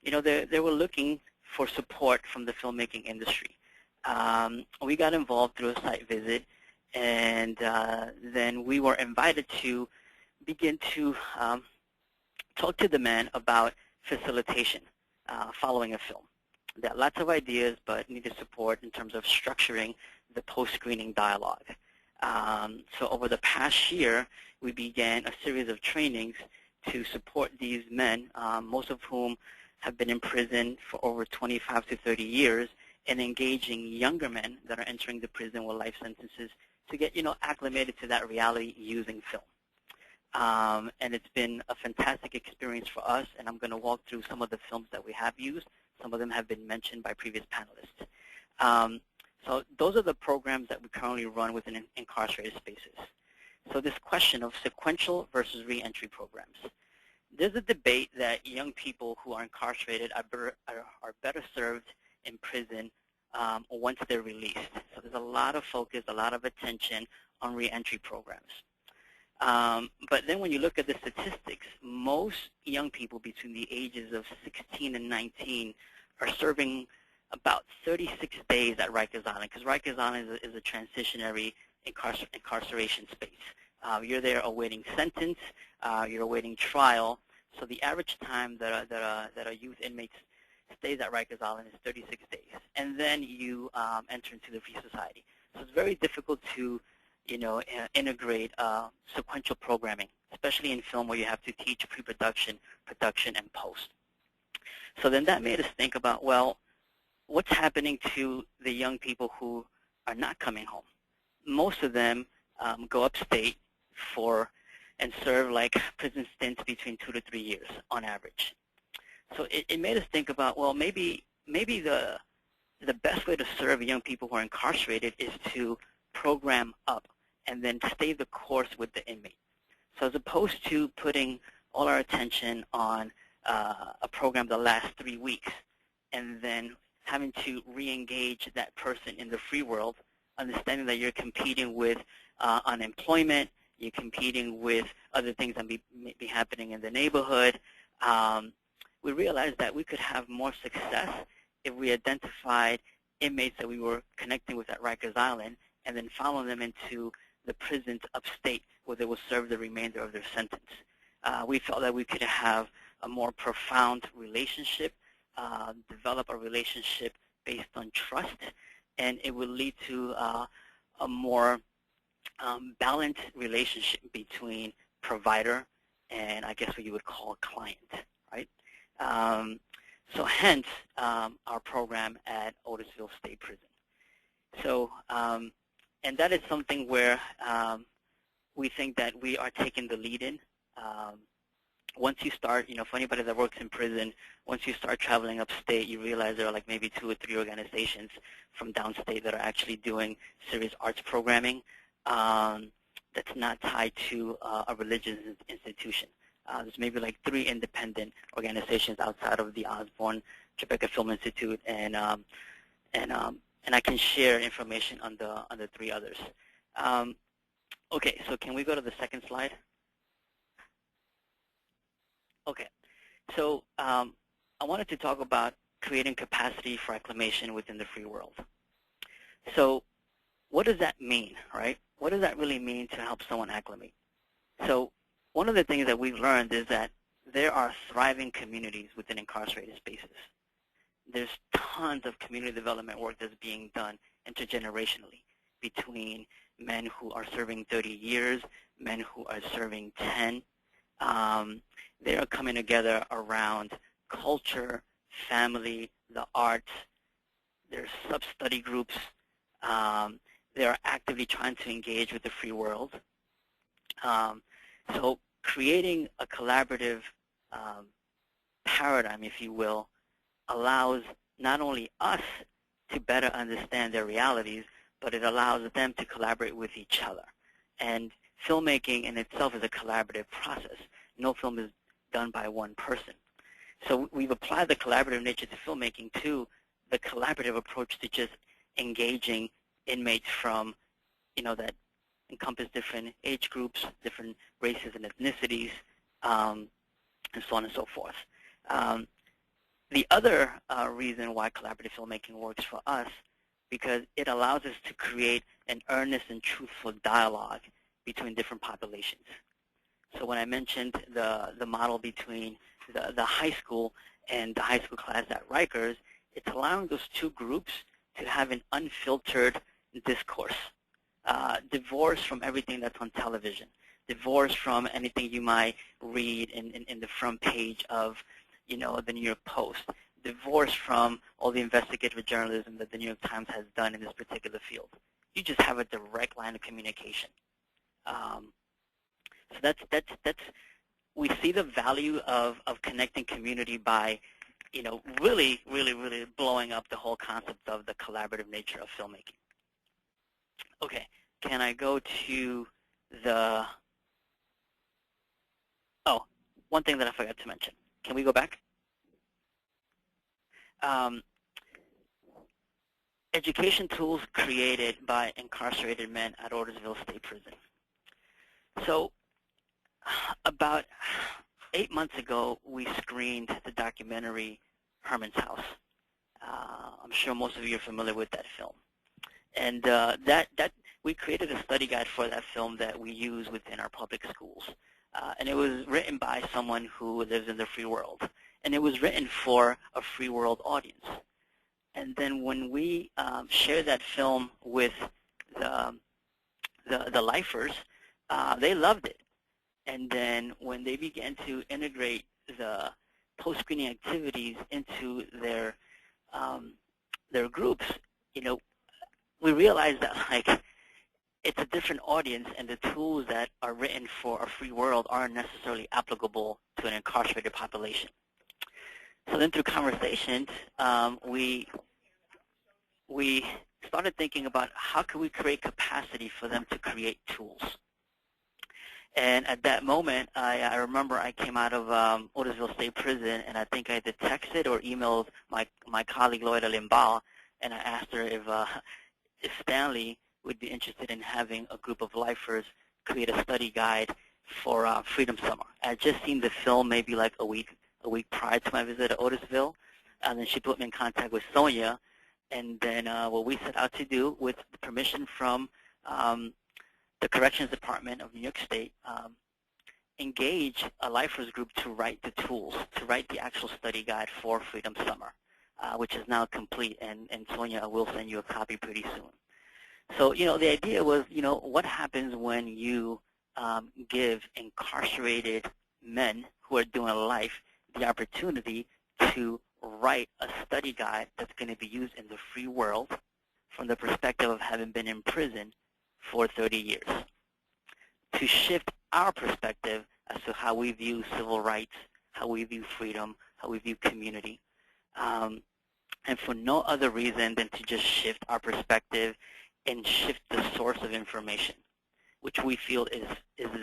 you know, they were looking for support from the filmmaking industry. We got involved through a site visit, and then we were invited to begin to talk to the men about facilitation following a film. There are lots of ideas, but needed support in terms of structuring the post-screening dialogue. So over the past year, we began a series of trainings to support these men, most of whom have been in prison for over 25 to 30 years, and engaging younger men that are entering the prison with life sentences to get, you know, acclimated to that reality using film. And it's been a fantastic experience for us, and I'm going to walk through some of the films that we have used. Some of them have been mentioned by previous panelists. So those are the programs that we currently run within incarcerated spaces. So this question of sequential versus reentry programs. There's a debate that young people who are incarcerated are better served in prison once they're released. So there's a lot of focus, a lot of attention on reentry programs. But then when you look at the statistics, most young people between the ages of 16 and 19 are serving about 36 days at Rikers Island, because Rikers Island is a transitionary incarceration space. You're there awaiting sentence, you're awaiting trial, so the average time that a youth inmate stays at Rikers Island is 36 days, and then you enter into the free society. So it's very difficult to, you know, integrate sequential programming, especially in film where you have to teach pre-production, production, and post. So then that made us think about, well, what's happening to the young people who are not coming home? Most of them go upstate and serve like prison stints between 2 to 3 years on average. So it made us think about, well, maybe the best way to serve young people who are incarcerated is to program up and then stay the course with the inmate. So as opposed to putting all our attention on a program that lasts 3 weeks and then having to re-engage that person in the free world, understanding that you're competing with unemployment, you're competing with other things that may be happening in the neighborhood, we realized that we could have more success if we identified inmates that we were connecting with at Rikers Island and then following them into the prisons upstate where they will serve the remainder of their sentence. We felt that we could have a more profound relationship, develop a relationship based on trust, and it would lead to a more balanced relationship between provider and I guess what you would call client, right? So hence our program at Otisville State Prison. So, and that is something where we think that we are taking the lead in. Once you start, for anybody that works in prison, once you start traveling upstate, you realize there are like maybe 2 or 3 organizations from downstate that are actually doing serious arts programming that's not tied to a religious institution. There's maybe like 3 independent organizations outside of the Osborne Tribeca Film Institute, and I can share information on the 3 others. Okay, so can we go to the second slide? Okay, so I wanted to talk about creating capacity for acclimation within the free world. So what does that mean, right? What does that really mean to help someone acclimate? So one of the things that we've learned is that there are thriving communities within incarcerated spaces. There's tons of community development work that's being done intergenerationally between men who are serving 30 years, men who are serving 10. They are coming together around culture, family, the arts. There's sub-study groups. They are actively trying to engage with the free world. So creating a collaborative paradigm, if you will, allows not only us to better understand their realities, but it allows them to collaborate with each other. And filmmaking in itself is a collaborative process. No film is done by one person. So we've applied the collaborative nature to filmmaking to the collaborative approach to just engaging inmates from, that encompass different age groups, different races and ethnicities, and so on and so forth. The other reason why collaborative filmmaking works for us, because it allows us to create an earnest and truthful dialogue between different populations. So when I mentioned the model between the high school and the high school class at Rikers, it's allowing those 2 groups to have an unfiltered discourse, divorced from everything that's on television, divorced from anything you might read in the front page of the New York Post, divorced from all the investigative journalism that the New York Times has done in this particular field. You just have a direct line of communication. So that's we see the value of connecting community by, really blowing up the whole concept of the collaborative nature of filmmaking. Okay, can I go to the, one thing that I forgot to mention. Can we go back? Education tools created by incarcerated men at Otisville State Prison. So about 8 months ago, we screened the documentary Herman's House. I'm sure most of you are familiar with that film. And we created a study guide for that film that we use within our public schools. And it was written by someone who lives in the free world. And it was written for a free world audience. And then when we shared that film with the lifers, they loved it. And then when they began to integrate the post-screening activities into their their groups, we realized that like it's a different audience, and the tools that are written for a free world aren't necessarily applicable to an incarcerated population. So then through conversations, we started thinking about how can we create capacity for them to create tools. And at that moment, I remember I came out of Otisville State Prison, and I think I either texted or emailed my colleague Loida Limbal, and I asked her if Stanley would be interested in having a group of lifers create a study guide for Freedom Summer. I had just seen the film maybe like a week prior to my visit to Otisville, and then she put me in contact with Sonia, and then what we set out to do, with permission from the Corrections Department of New York State, engage a lifers group to write the tools, to write the actual study guide for Freedom Summer, which is now complete, and Sonia will send you a copy pretty soon. So, the idea was, what happens when you give incarcerated men who are doing life the opportunity to write a study guide that's going to be used in the free world from the perspective of having been in prison for 30 years, to shift our perspective as to how we view civil rights, how we view freedom, how we view community, and for no other reason than to just shift our perspective and shift the source of information, which we feel is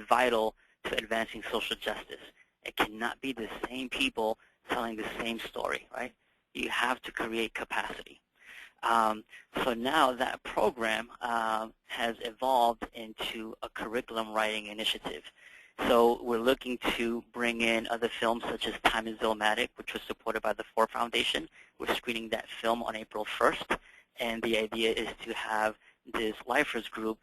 vital to advancing social justice. It cannot be the same people telling the same story, right? You have to create capacity. So now that program has evolved into a curriculum writing initiative. So we're looking to bring in other films such as Time is Illmatic, which was supported by the Ford Foundation. We're screening that film on April 1st, and the idea is to have this lifers group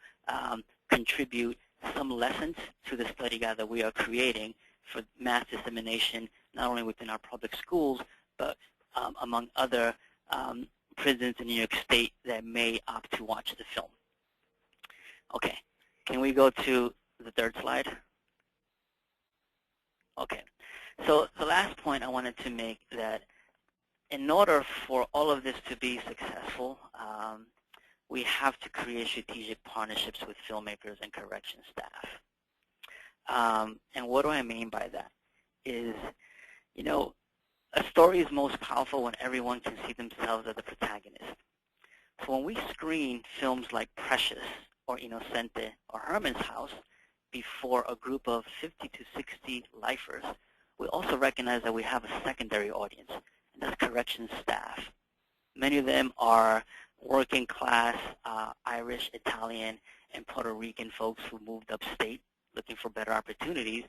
contribute some lessons to the study guide that we are creating for mass dissemination, not only within our public schools, but among other prisons in New York State that may opt to watch the film. Okay, can we go to the third slide? Okay, so the last point I wanted to make, that in order for all of this to be successful, we have to create strategic partnerships with filmmakers and corrections staff. And what do I mean by that? Is, a story is most powerful when everyone can see themselves as the protagonist. So when we screen films like Precious or Inocente or Herman's House before a group of 50 to 60 lifers, we also recognize that we have a secondary audience, and that's corrections staff. Many of them are working class Irish, Italian, and Puerto Rican folks who moved upstate looking for better opportunities,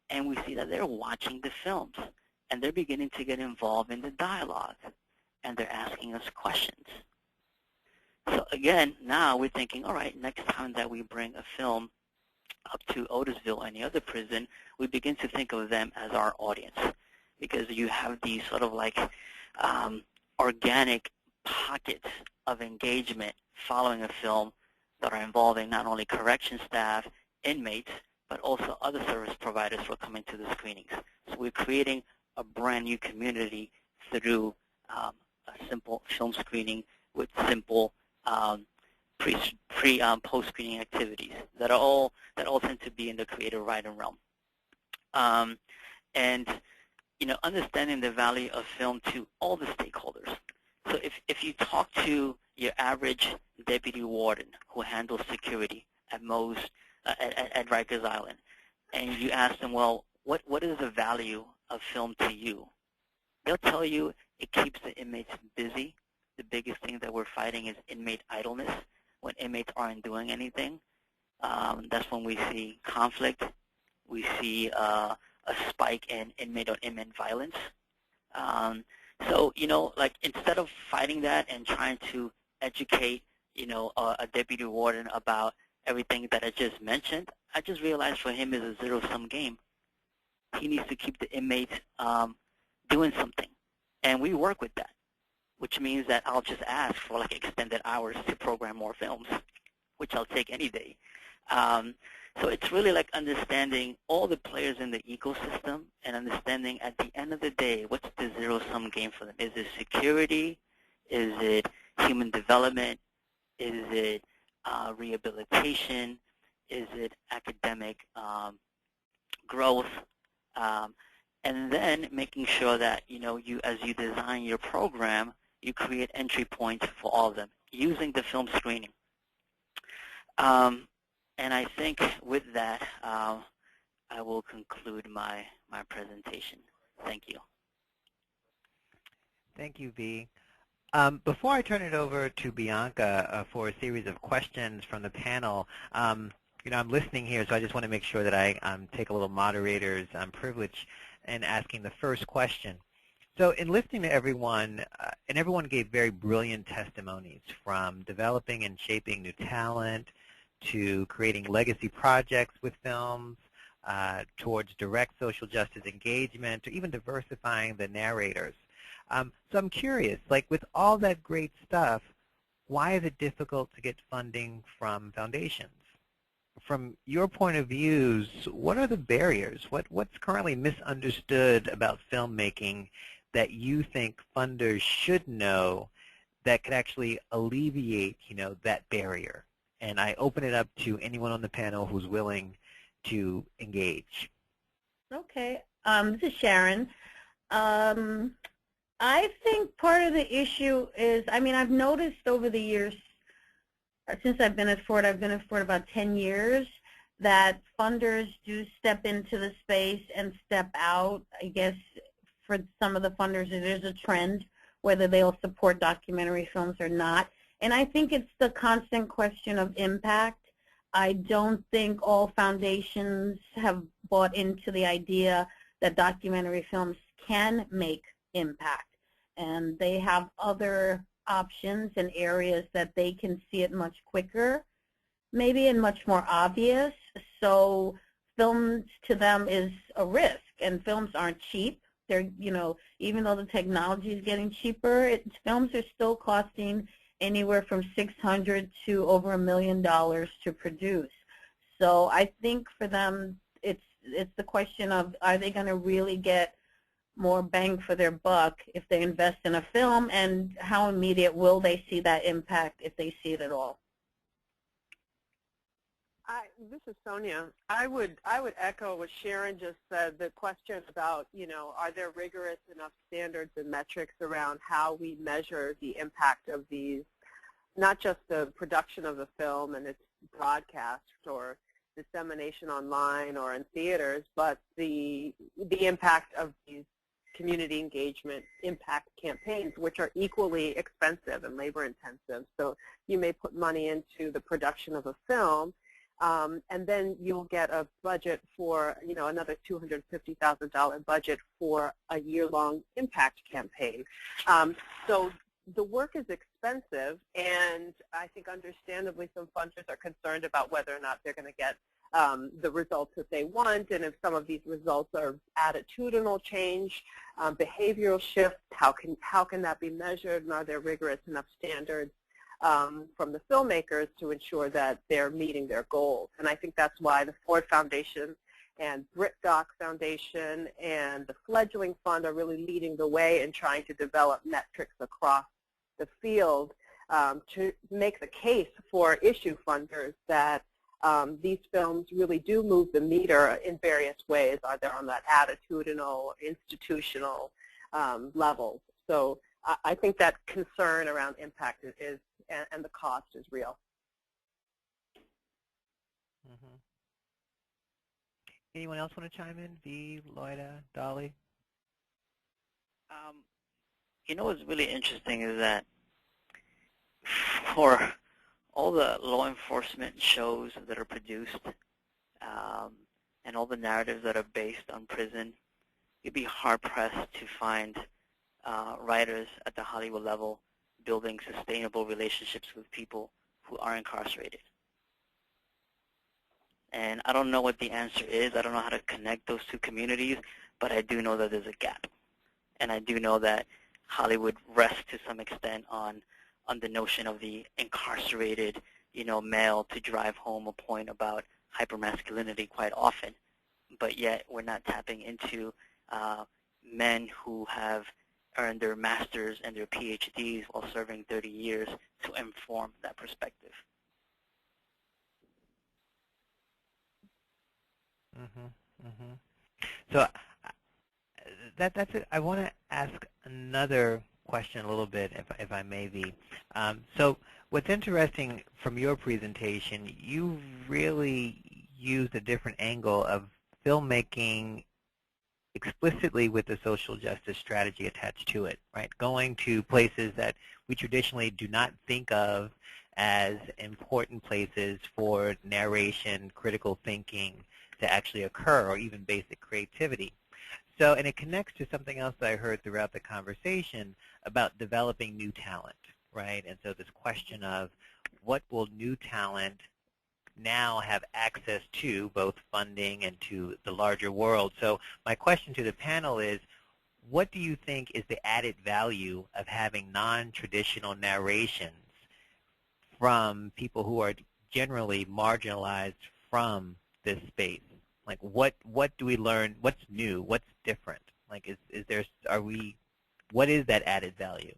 and we see that they're watching the films, and they're beginning to get involved in the dialogue, and they're asking us questions. So again, now we're thinking, all right, next time that we bring a film up to Otisville or any other prison, we begin to think of them as our audience, because you have these sort of like organic pockets of engagement following a film that are involving not only correction staff, inmates, but also other service providers who are coming to the screenings. So we're creating a brand new community through a simple film screening with simple post-screening activities that all tend to be in the creative writing realm. And understanding the value of film to all the stakeholders. So if you talk to your average deputy warden who handles security at Rikers Island, and you ask them, well, what is the value of film to you? They'll tell you it keeps the inmates busy. The biggest thing that we're fighting is inmate idleness. When inmates aren't doing anything, that's when we see conflict. We see a spike in inmate-on-inmate violence. So, like instead of fighting that and trying to educate, a deputy warden about everything that I just mentioned, I just realized for him it's a zero-sum game. He needs to keep the inmates doing something, and we work with that, which means that I'll just ask for like extended hours to program more films, which I'll take any day. So it's really like understanding all the players in the ecosystem and understanding at the end of the day, what's the zero-sum game for them? Is it security? Is it, human development? Is it rehabilitation? Is it academic growth? And then making sure that, as you design your program, you create entry points for all of them using the film screening. And I think with that, I will conclude my presentation. Thank you. Thank you, V. Before I turn it over to Bianca for a series of questions from the panel, I'm listening here, so I just want to make sure that I take a little moderator's privilege in asking the first question. So in listening to everyone, and everyone gave very brilliant testimonies, from developing and shaping new talent to creating legacy projects with films, towards direct social justice engagement, to even diversifying the narrators. So I'm curious, like with all that great stuff, why is it difficult to get funding from foundations? From your point of views, what are the barriers? What's currently misunderstood about filmmaking that you think funders should know that could actually alleviate, that barrier? And I open it up to anyone on the panel who's willing to engage. Okay, this is Sharon. I think part of the issue is, I've noticed over the years, since I've been at Ford about 10 years, that funders do step into the space and step out. I guess for some of the funders it is a trend, whether they'll support documentary films or not. And I think it's the constant question of impact. I don't think all foundations have bought into the idea that documentary films can make impact. And they have other options and areas that they can see it much quicker, maybe, and much more obvious. So films to them is a risk, and films aren't cheap. They're, even though the technology is getting cheaper, films are still costing anywhere from $600 to over $1 million to produce. So I think for them, it's the question of, are they going to really get more bang for their buck if they invest in a film, and how immediate will they see that impact if they see it at all? This is Sonia. I would echo what Sharon just said. The question about, are there rigorous enough standards and metrics around how we measure the impact of these, not just the production of the film and its broadcast or dissemination online or in theaters, but the impact of these community engagement impact campaigns, which are equally expensive and labor intensive. So you may put money into the production of a film, and then you'll get a budget for, another $250,000 budget for a year-long impact campaign. So the work is expensive, and I think understandably some funders are concerned about whether or not they're going to get the results that they want, and if some of these results are attitudinal change, behavioral shifts, how can that be measured, and are there rigorous enough standards from the filmmakers to ensure that they're meeting their goals? And I think that's why the Ford Foundation and BritDoc Foundation and the Fledgling Fund are really leading the way in trying to develop metrics across the field to make the case for issue funders that these films really do move the meter in various ways, either on that attitudinal, institutional levels. So I think that concern around impact is and the cost is real. Mm-hmm. Anyone else want to chime in? V, Loida, Dolly? What's really interesting is that for all the law enforcement shows that are produced and all the narratives that are based on prison, you'd be hard-pressed to find writers at the Hollywood level building sustainable relationships with people who are incarcerated. And I don't know what the answer is. I don't know how to connect those two communities, but I do know that there's a gap. And I do know that Hollywood rests to some extent on the notion of the incarcerated, male to drive home a point about hypermasculinity quite often. But yet we're not tapping into men who have earned their masters and their PhDs while serving 30 years to inform that perspective. So that's it. I want to ask another question a little bit, if I may be. So what's interesting from your presentation, you really used a different angle of filmmaking explicitly with the social justice strategy attached to it, right? Going to places that we traditionally do not think of as important places for narration, critical thinking to actually occur, or even basic creativity. So, and it connects to something else that I heard throughout the conversation about developing new talent, right? And so this question of what will new talent now have access to, both funding and to the larger world. So my question to the panel is, what do you think is the added value of having non-traditional narrations from people who are generally marginalized from this space? Like, what do we learn? What's new? What's different? Like, what is that added value?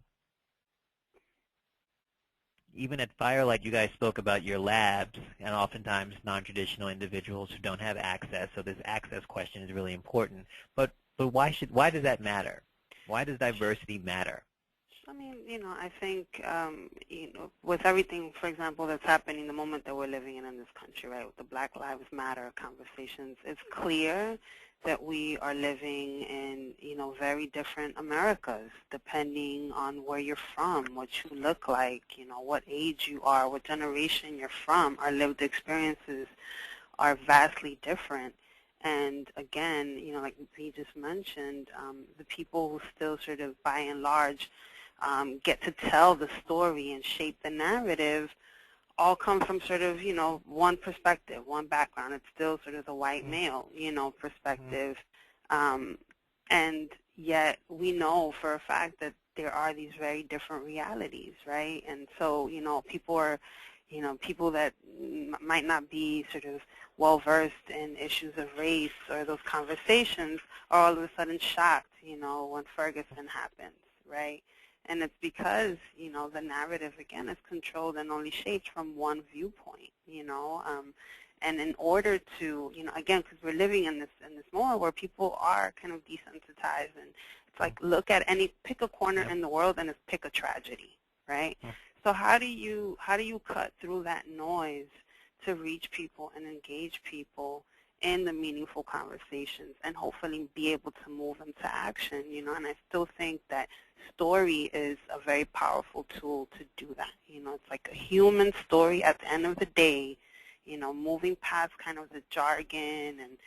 Even at Firelight, you guys spoke about your labs, and oftentimes non-traditional individuals who don't have access. So this access question is really important. But why does that matter? Why does diversity matter? I mean, I think, with everything, for example, that's happening the moment that we're living in this country, right, with the Black Lives Matter conversations, it's clear that we are living in, very different Americas, depending on where you're from, what you look like, what age you are, what generation you're from. Our lived experiences are vastly different. And again, like he just mentioned, the people who still sort of, by and large, get to tell the story and shape the narrative all come from sort of, one perspective, one background. It's still sort of the white male, perspective. And yet we know for a fact that there are these very different realities, right? And so, people are, people that might not be sort of well-versed in issues of race or those conversations are all of a sudden shocked, when Ferguson happens, right? And it's because, the narrative, again, is controlled and only shaped from one viewpoint, and in order to, again, because we're living in this moment where people are kind of desensitized, and it's like, pick a corner in the world and pick a tragedy, right? So how do you cut through that noise to reach people and engage people in the meaningful conversations and hopefully be able to move them to action, and I still think that story is a very powerful tool to do that. It's like a human story at the end of the day, moving past kind of the jargon and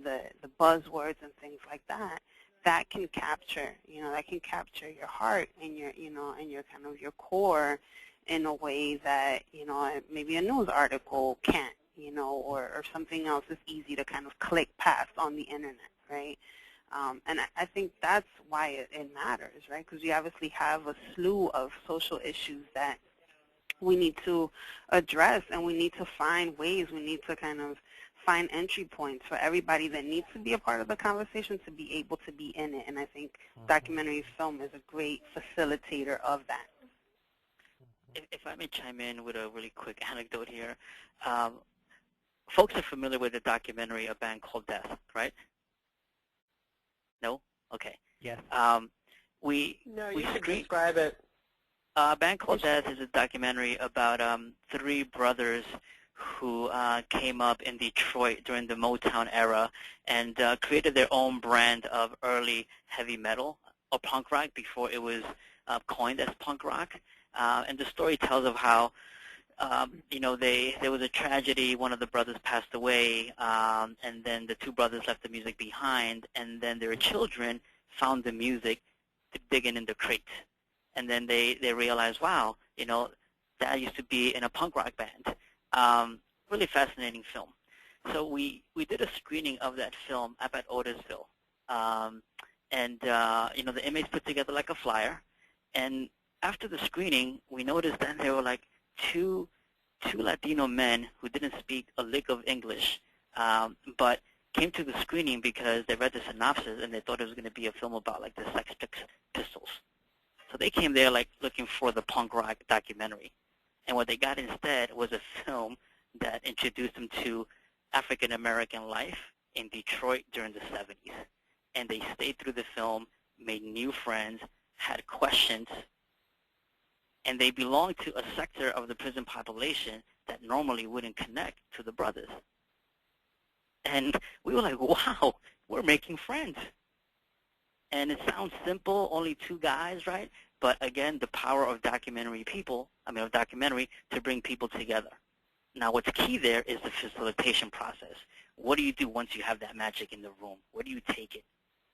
the buzzwords and things like that, that can capture, your heart and your, and your kind of your core in a way that, maybe a news article can't, or something else is easy to kind of click past on the internet, right? And I think that's why it matters, right? Because we obviously have a slew of social issues that we need to address, and we need to find ways, we need to kind of find entry points for everybody that needs to be a part of the conversation to be able to be in it. And I think documentary film is a great facilitator of that. If I may chime in with a really quick anecdote here. Folks are familiar with the documentary A Band Called Death, right? No? Okay. Yes. No, you should describe it. A Band Called Death is a documentary about 3 brothers who came up in Detroit during the Motown era and created their own brand of early heavy metal or punk rock before it was coined as punk rock. And the story tells of how, there was a tragedy. One of the brothers passed away, and then the 2 brothers left the music behind, and then their children found the music digging in the crates. And then they realized, wow, Dad used to be in a punk rock band. Really fascinating film. So we did a screening of that film up at Otisville. And the inmates put together like a flyer. And after the screening, we noticed that there were like two Latino men who didn't speak a lick of English, but came to the screening because they read the synopsis and they thought it was going to be a film about like the Sex Pistols. they came there like looking for the punk rock documentary. And what they got instead was a film that introduced them to African-American life in Detroit during the 70s. And they stayed through the film, made new friends, had questions, and they belonged to a sector of the prison population that normally wouldn't connect to the brothers. And we were like, wow, we're making friends. And it sounds simple, only two guys, right? But again, the power of documentary to bring people together. Now, what's key there is the facilitation process. What do you do once you have that magic in the room? Where do you take it,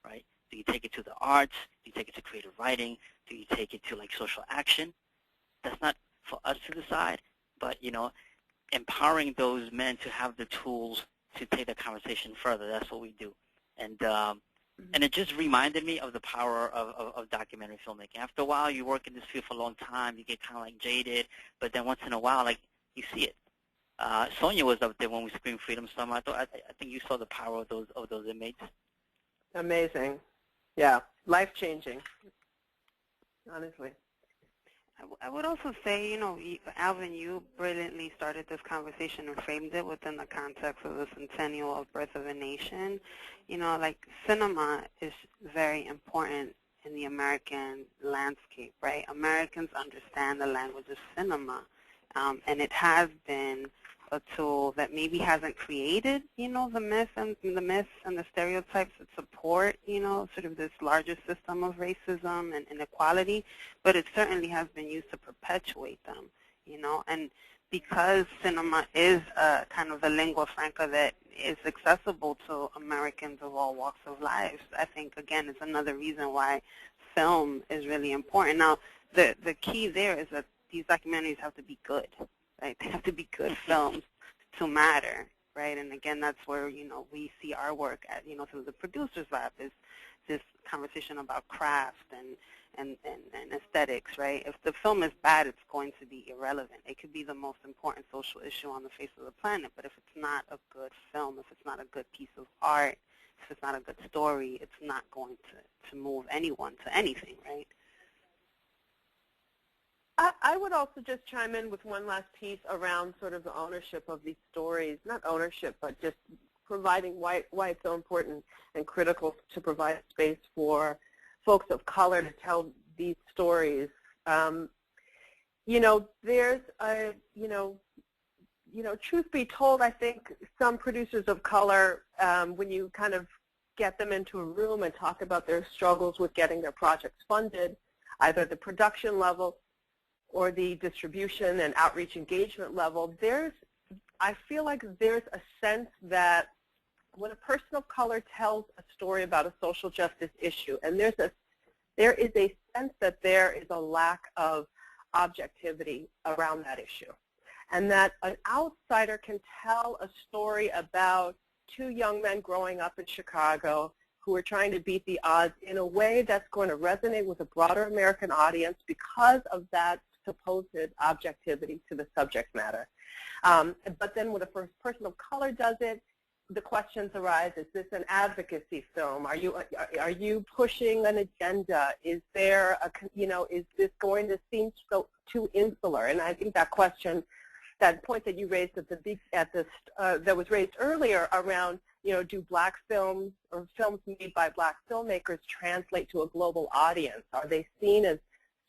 right? Do you take it to the arts? Do you take it to creative writing? Do you take it to like social action? That's not for us to decide, but empowering those men to have the tools to take the conversation further. That's what we do, and it just reminded me of the power of documentary filmmaking. After a while, you work in this field for a long time, you get kind of like jaded, but then once in a while, like you see it. Sonia was up there when we screened Freedom Summer. I think you saw the power of those inmates. Amazing. Yeah, life-changing, honestly. I would also say, Alvin, you brilliantly started this conversation and framed it within the context of the centennial of Birth of a Nation. Like cinema is very important in the American landscape, right? Americans understand the language of cinema, and it has been a tool that maybe hasn't created, the myths and the stereotypes that support, sort of this larger system of racism and inequality, but it certainly has been used to perpetuate them, and because cinema is kind of the lingua franca that is accessible to Americans of all walks of life, I think, again, is another reason why film is really important. Now, the key there is that these documentaries have to be good. Right? They have to be good films to matter, right? And again, that's where, we see our work at, through the producer's lab is this conversation about craft and aesthetics, right? If the film is bad, it's going to be irrelevant. It could be the most important social issue on the face of the planet, but if it's not a good film, if it's not a good piece of art, if it's not a good story, it's not going to move anyone to anything, right? I would also just chime in with one last piece around sort of the ownership of these stories, not ownership, but just providing why it's so important and critical to provide space for folks of color to tell these stories. There's a, truth be told, I think some producers of color, when you kind of get them into a room and talk about their struggles with getting their projects funded, either at the production level or the distribution and outreach engagement level, I feel like there's a sense that when a person of color tells a story about a social justice issue, and there is a sense that there is a lack of objectivity around that issue, and that an outsider can tell a story about two young men growing up in Chicago who are trying to beat the odds in a way that's going to resonate with a broader American audience because of that supposed objectivity to the subject matter. But then when a person of color does it, the questions arise: is this an advocacy film? Are you pushing an agenda? Is there is this going to seem so too insular? And I think that question, that point that you raised that was raised earlier around, do black films or films made by black filmmakers translate to a global audience? Are they seen as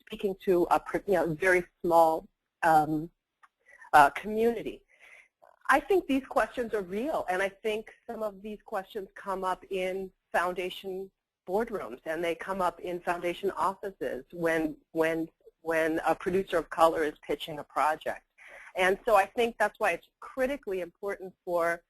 speaking to a very small community? I think these questions are real, and I think some of these questions come up in foundation boardrooms, and they come up in foundation offices when a producer of color is pitching a project. And so I think that's why it's critically important for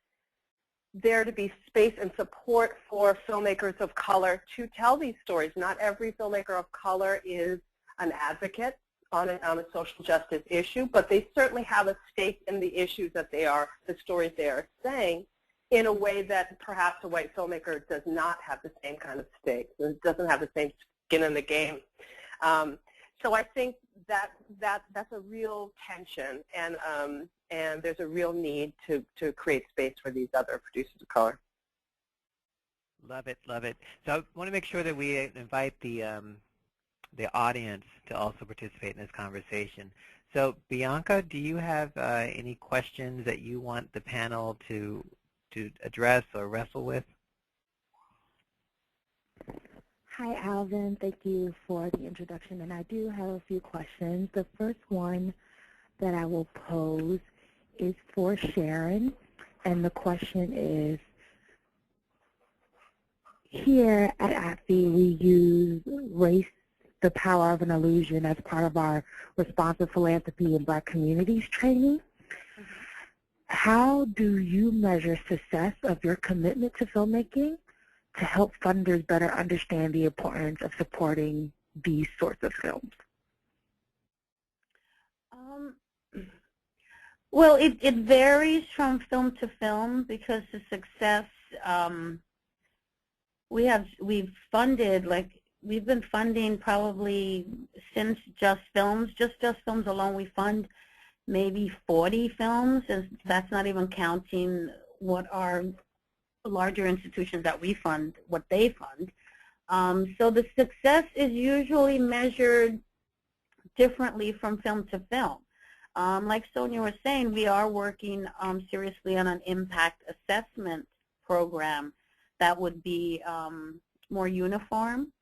there to be space and support for filmmakers of color to tell these stories. Not every filmmaker of color is an advocate on a social justice issue, but they certainly have a stake in the issues that the stories they are saying, in a way that perhaps a white filmmaker does not have the same kind of stake, doesn't have the same skin in the game. So I think that's a real tension, and there's a real need to create space for these other producers of color. Love it, love it. So I want to make sure that we invite the the audience to also participate in this conversation. So Bianca, do you have any questions that you want the panel to address or wrestle with? Hi, Alvin. Thank you for the introduction, and I do have a few questions. The first one that I will pose is for Sharon, and the question is, here at ABFE, we use race, the power of an illusion, as part of our responsive philanthropy and Black communities training. How do you measure success of your commitment to filmmaking to help funders better understand the importance of supporting these sorts of films? Well, it varies from film to film because the success, we've funded, like, we've been funding probably since Just Films. Just Films alone, we fund maybe 40 films, and that's not even counting what our larger institutions that we fund, what they fund. So the success is usually measured differently from film to film. Like Sonia was saying, we are working seriously on an impact assessment program that would be more uniform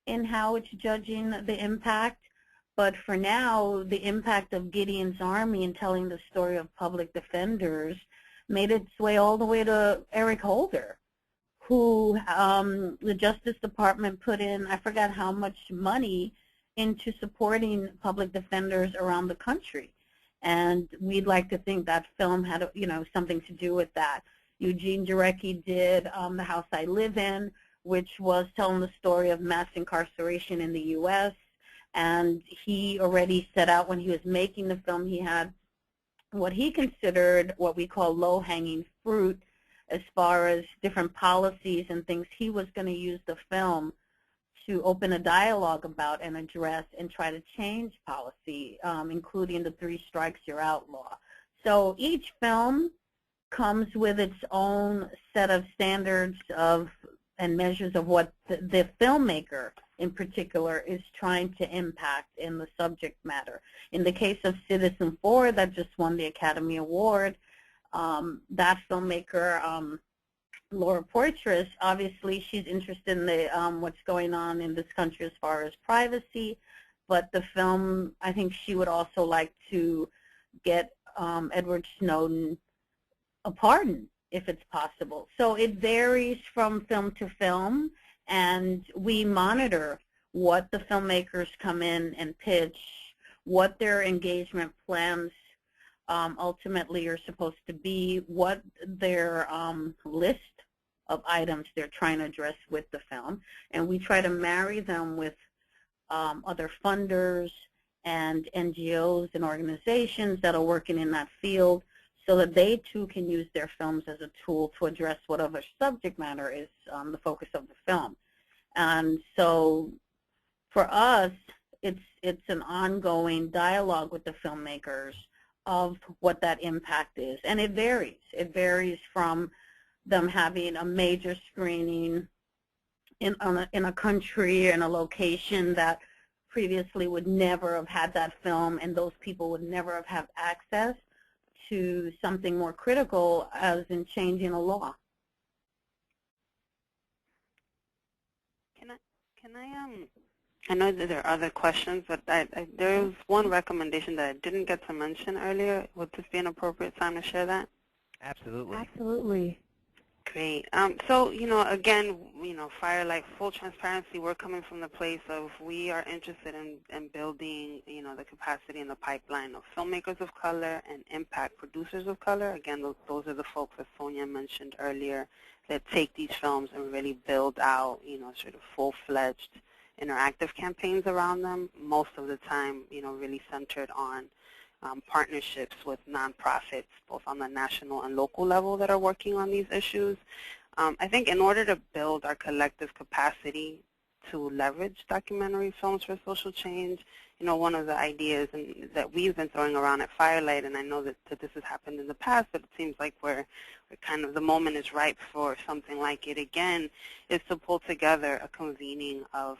in how it's judging the impact. But for now, the impact of Gideon's Army and telling the story of public defenders made its way all the way to Eric Holder, who the Justice Department put in, I forgot how much money, into supporting public defenders around the country. And we'd like to think that film had, something to do with that. Eugene Jarecki did The House I Live In, which was telling the story of mass incarceration in the U.S. And he already set out when he was making the film, he had what he considered what we call low-hanging fruit as far as different policies and things he was going to use the film to open a dialogue about and address and try to change policy, including the 3 strikes, you're outlaw. So each film comes with its own set of standards of and measures of what the filmmaker in particular is trying to impact in the subject matter. In the case of Citizen4, that just won the Academy Award, that filmmaker, Laura Poitras, obviously she's interested in the, what's going on in this country as far as privacy, but the film, I think she would also like to get Edward Snowden a pardon, if it's possible. So it varies from film to film, and we monitor what the filmmakers come in and pitch, what their engagement plans ultimately are supposed to be, what their list of items they're trying to address with the film, and we try to marry them with other funders and NGOs and organizations that are working in that field, so that they too can use their films as a tool to address whatever subject matter is the focus of the film. And so for us, it's an ongoing dialogue with the filmmakers of what that impact is. And it varies. It varies from them having a major screening in a country, in a location that previously would never have had that film, and those people would never have had access, to something more critical, as in changing a law. I know that there are other questions, but there was one recommendation that I didn't get to mention earlier. Would this be an appropriate time to share that? Absolutely. Absolutely. Great. So, again, Firelight, full transparency, we're coming from the place of we are interested in building, the capacity and the pipeline of filmmakers of color and impact producers of color. Again, those are the folks that Sonia mentioned earlier that take these films and really build out, sort of full-fledged interactive campaigns around them, most of the time, really centered on partnerships with nonprofits, both on the national and local level, that are working on these issues. I think in order to build our collective capacity to leverage documentary films for social change, one of the ideas that we've been throwing around at Firelight, and I know that this has happened in the past, but it seems like we're kind of, the moment is ripe for something like it again, is to pull together a convening of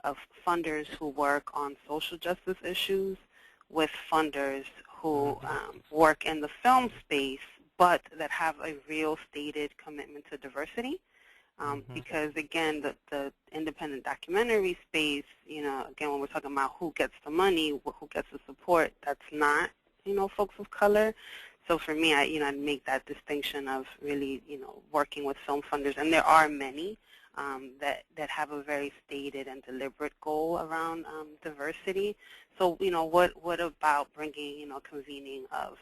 of funders who work on social justice issues with funders who work in the film space, but that have a real stated commitment to diversity. Because, again, the independent documentary space, again, when we're talking about who gets the money, who gets the support, that's not, folks of color. So for me, I'd make that distinction of really, working with film funders, and there are many that have a very stated and deliberate goal around diversity. So, what about bringing, convening of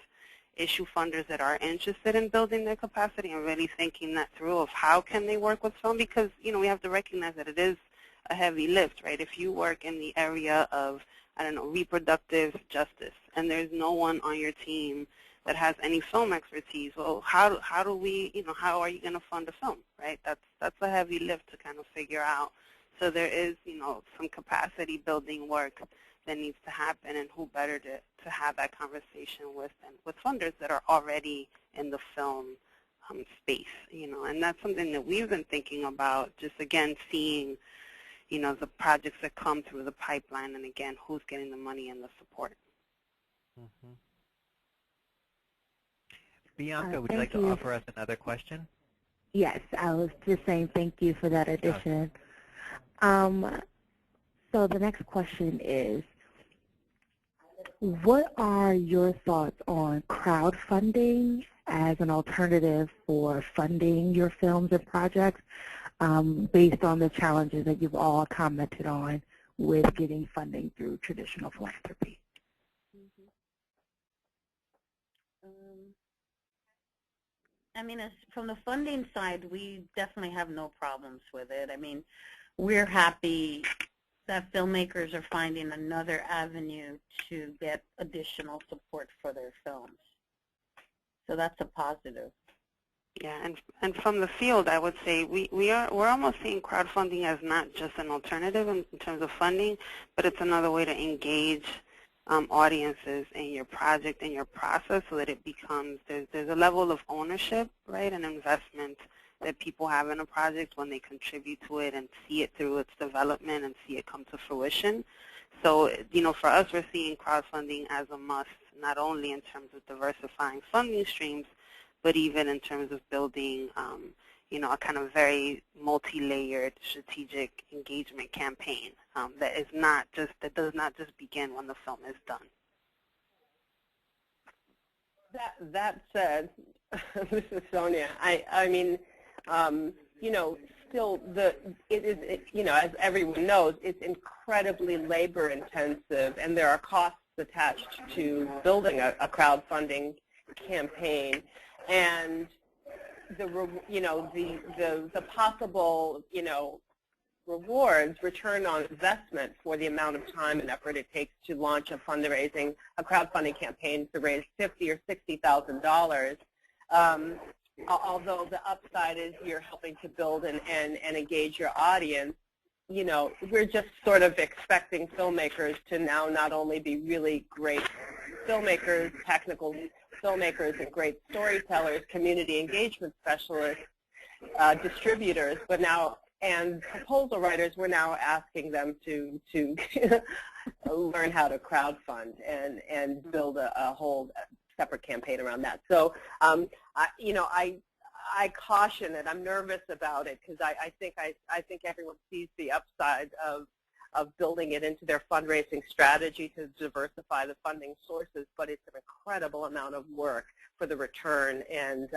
issue funders that are interested in building their capacity and really thinking that through of how can they work with film? Because, we have to recognize that it is a heavy lift, right? If you work in the area of, I don't know, reproductive justice, and there's no one on your team that has any film expertise, well, how do we, how are you going to fund a film, right? That's a heavy lift to kind of figure out. So there is, some capacity building work that needs to happen, and who better to have that conversation with funders that are already in the film space, and that's something that we've been thinking about, just again seeing, the projects that come through the pipeline, and again, who's getting the money and the support. Bianca, would you like to offer us another question? Yes, I was just saying thank you for that addition. So the next question is, what are your thoughts on crowdfunding as an alternative for funding your films and projects based on the challenges that you've all commented on with getting funding through traditional philanthropy? I mean, from the funding side, we definitely have no problems with it. I mean, we're happy that filmmakers are finding another avenue to get additional support for their films. So that's a positive. Yeah, and from the field, I would say we're almost seeing crowdfunding as not just an alternative in terms of funding, but it's another way to engage audiences in your project and your process, so that it becomes, there's a level of ownership, right, and investment that people have in a project when they contribute to it and see it through its development and see it come to fruition. So, for us, we're seeing crowdfunding as a must, not only in terms of diversifying funding streams, but even in terms of building, a kind of very multi-layered strategic engagement campaign that does not just begin when the film is done. That said, this is Sonia. I mean, still as everyone knows, it's incredibly labor intensive, and there are costs attached to building a crowdfunding campaign, and the possible rewards, return on investment for the amount of time and effort it takes to launch a crowdfunding campaign to raise $50,000 or $60,000. Although the upside is you're helping to build and engage your audience, we're just sort of expecting filmmakers to now not only be really great filmmakers, technical filmmakers, and great storytellers, community engagement specialists, distributors, but now, and proposal writers, we're now asking them to learn how to crowdfund and build a whole separate campaign around that. So, I caution it. I'm nervous about it because I think everyone sees the upside of building it into their fundraising strategy to diversify the funding sources, but it's an incredible amount of work for the return, and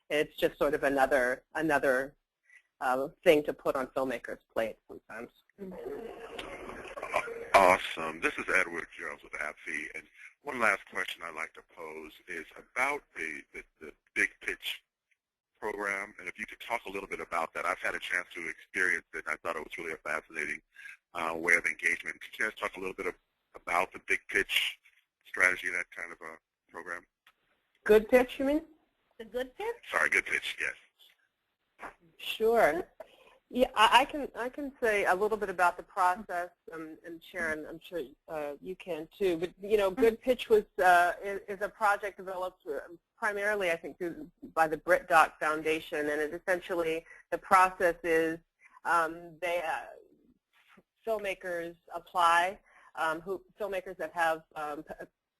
it's just sort of another thing to put on filmmakers' plate sometimes. Awesome. This is Edward Jones with ABFE, and one last question I'd like to pose is about the Big Pitch program, and if you could talk a little bit about that. I've had a chance to experience it, and I thought it was really a fascinating way of engagement. Could you guys talk a little bit about the Big Pitch strategy, that kind of a program? Good Pitch, you mean? The Good Pitch? Sorry, Good Pitch, yes. Sure. Yeah, I can say a little bit about the process, and Sharon, I'm sure you can too. But Good Pitch is a project developed primarily, I think, by the BritDoc Foundation, and it essentially, the process is filmmakers apply, filmmakers that have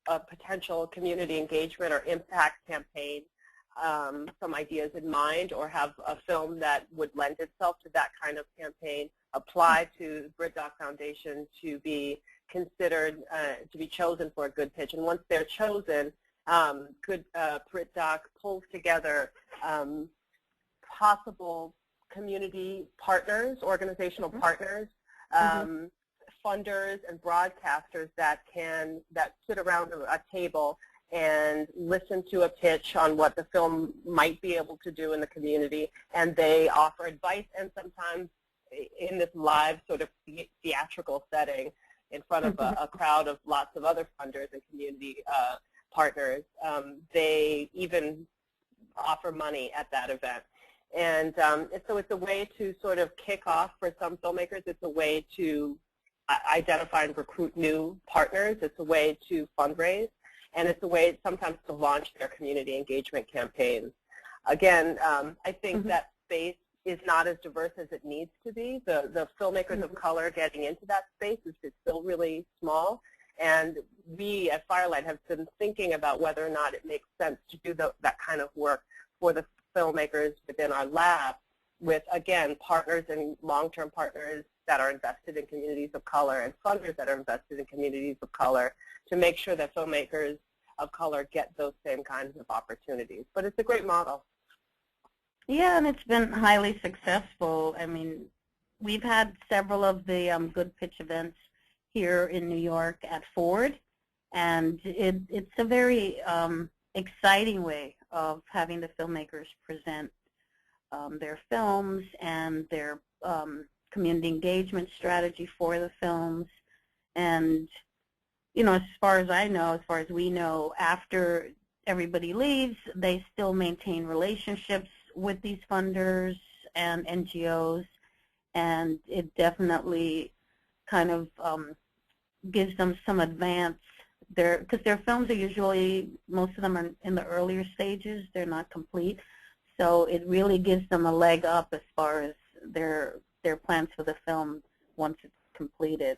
a potential community engagement or impact campaign, some ideas in mind, or have a film that would lend itself to that kind of campaign, apply to BritDoc Foundation to be considered, to be chosen for a good pitch. And once they're chosen, BritDoc pulls together possible community partners, organizational partners, funders, and broadcasters that sit around a table and listen to a pitch on what the film might be able to do in the community, and they offer advice, and sometimes in this live sort of theatrical setting in front of a crowd of lots of other funders and community partners, they even offer money at that event. And so it's a way to sort of kick off for some filmmakers. It's a way to identify and recruit new partners. It's a way to fundraise. And it's a way sometimes to launch their community engagement campaigns. Again, I think that space is not as diverse as it needs to be. The filmmakers of color getting into that space is still really small. And we at Firelight have been thinking about whether or not it makes sense to do that kind of work for the filmmakers within our lab with, again, partners and long-term partners that are invested in communities of color and funders that are invested in communities of color to make sure that filmmakers of color get those same kinds of opportunities. But it's a great model. Yeah, and it's been highly successful. I mean, we've had several of the Good Pitch events here in New York at Ford, and it's a very exciting way of having the filmmakers present their films and their community engagement strategy for the films. And, you know, as far as I know, as far as we know, after everybody leaves, they still maintain relationships with these funders and NGOs, and it definitely kind of gives them some advance there, because their films are usually, most of them are in the earlier stages, they're not complete, so it really gives them a leg up as far as their plans for the film once it's completed.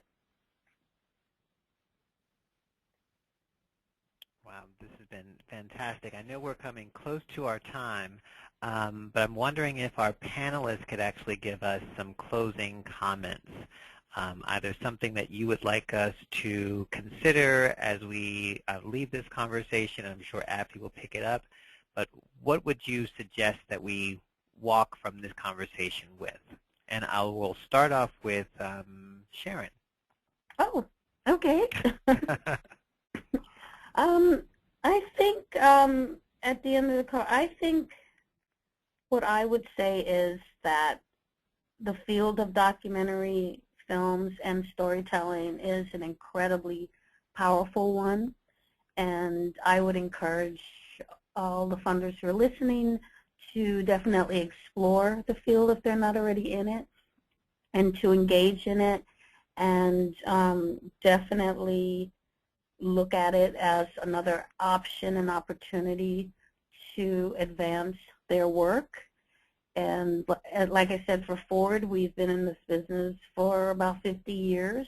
Wow, this has been fantastic. I know we're coming close to our time, but I'm wondering if our panelists could actually give us some closing comments, either something that you would like us to consider as we leave this conversation. I'm sure ABFE will pick it up, but what would you suggest that we walk from this conversation with? And we'll start off with Sharon. Oh, okay. I think at the end of the call, I think what I would say is that the field of documentary films and storytelling is an incredibly powerful one, and I would encourage all the funders who are listening to definitely explore the field if they're not already in it, and to engage in it, and definitely look at it as another option and opportunity to advance their work. And like I said, for Ford, we've been in this business for about 50 years,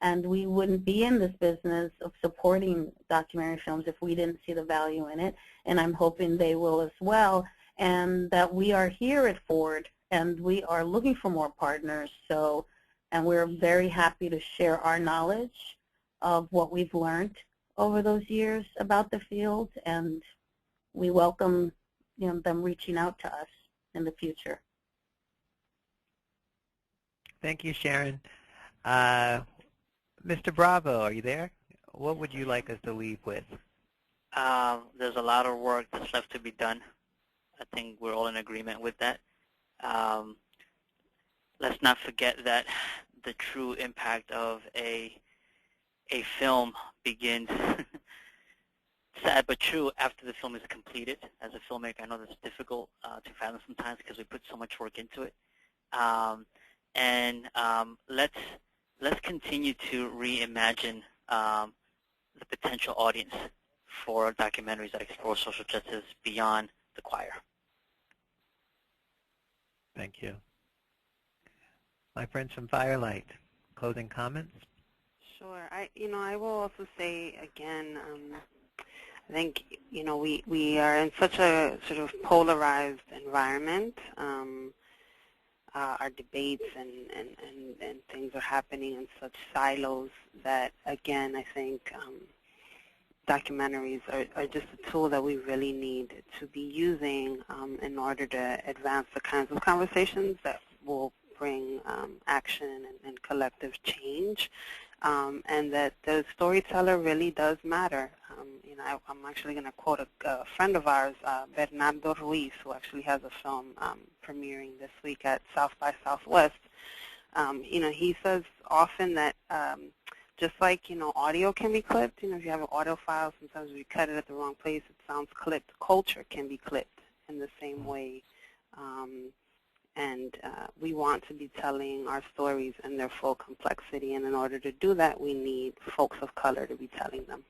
and we wouldn't be in this business of supporting documentary films if we didn't see the value in it, and I'm hoping they will as well, and that we are here at Ford, and we are looking for more partners, and we're very happy to share our knowledge of what we've learned over those years about the field, and we welcome them reaching out to us in the future. Thank you, Sharon. Mr. Bravo, are you there? What would you like us to leave with? There's a lot of work that's left to be done. I think we're all in agreement with that. Let's not forget that the true impact of a film begins, sad but true, after the film is completed. As a filmmaker, I know that's difficult to fathom sometimes because we put so much work into it. Let's continue to reimagine the potential audience for documentaries that explore social justice beyond the choir. Thank you. My friends from Firelight, closing comments? Sure. I will also say again, I think, we are in such a sort of polarized environment. Our debates and things are happening in such silos that, again, I think documentaries are just a tool that we really need to be using in order to advance the kinds of conversations that will bring action and collective change, and that the storyteller really does matter. I'm actually going to quote a friend of ours, Bernardo Ruiz, who actually has a film premiering this week at South by Southwest. He says often that just like, audio can be clipped, if you have an audio file, sometimes we cut it at the wrong place, it sounds clipped. Culture can be clipped in the same way. And we want to be telling our stories in their full complexity, and in order to do that, we need folks of color to be telling them.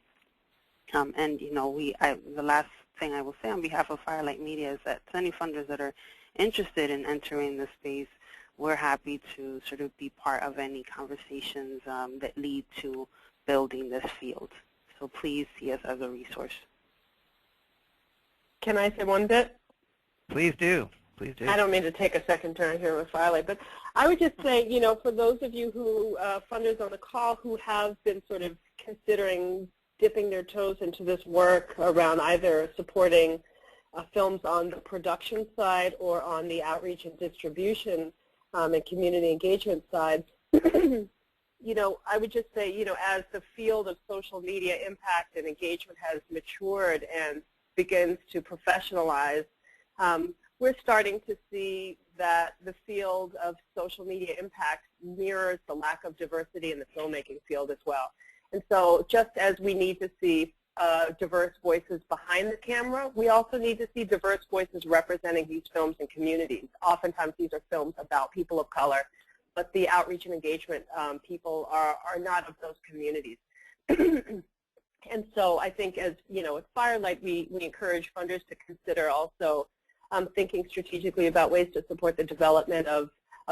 And the last thing I will say on behalf of Firelight Media is that to any funders that are interested in entering the space, we're happy to sort of be part of any conversations that lead to building this field. So please see us as a resource. Can I say one bit? Please do. Please do. I don't mean to take a second turn here with Firelight, but I would just say, for those of you who, funders on the call who have been sort of considering dipping their toes into this work around either supporting films on the production side or on the outreach and distribution and community engagement side, I would just say, as the field of social media impact and engagement has matured and begins to professionalize, we're starting to see that the field of social media impact mirrors the lack of diversity in the filmmaking field as well. And so just as we need to see diverse voices behind the camera, we also need to see diverse voices representing these films and communities. Oftentimes these are films about people of color, but the outreach and engagement people are not of those communities. And so I think as, at Firelight, we encourage funders to consider also thinking strategically about ways to support the development of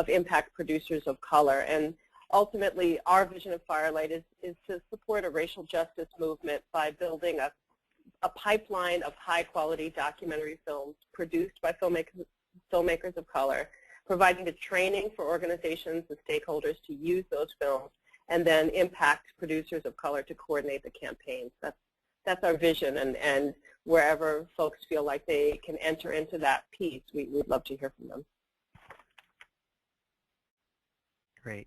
impact producers of color. And ultimately, our vision of Firelight is to support a racial justice movement by building a pipeline of high-quality documentary films produced by filmmakers of color, providing the training for organizations and stakeholders to use those films, and then impact producers of color to coordinate the campaigns. That's our vision, and wherever folks feel like they can enter into that piece, we'd love to hear from them. Great.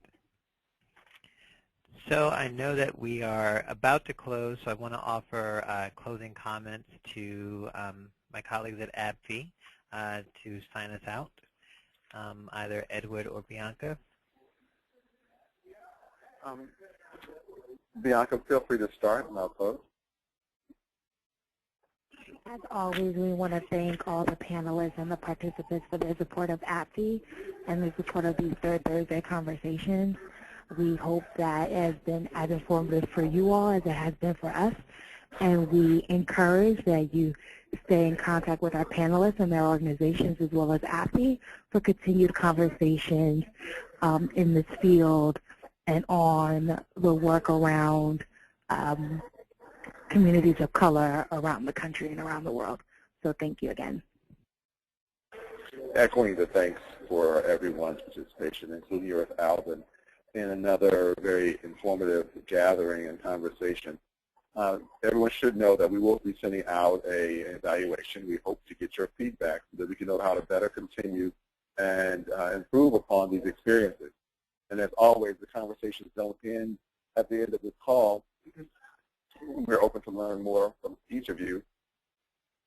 So I know that we are about to close, so I want to offer closing comments to my colleagues at ABFE to sign us out, either Edward or Bianca. Bianca, feel free to start, and I'll close. As always, we want to thank all the panelists and the participants for their support of ABFE and the support of these Third Thursday conversations. We hope that it has been as informative for you all as it has been for us, and we encourage that you stay in contact with our panelists and their organizations as well as ABFE for continued conversations in this field and on the work around communities of color around the country and around the world. So thank you again. Echoing the thanks for everyone's participation, including yours, Alvin, in another very informative gathering and conversation. Everyone should know that we will be sending out an evaluation. We hope to get your feedback so that we can know how to better continue and improve upon these experiences. And as always, the conversations don't end at the end of this call. We're open to learn more from each of you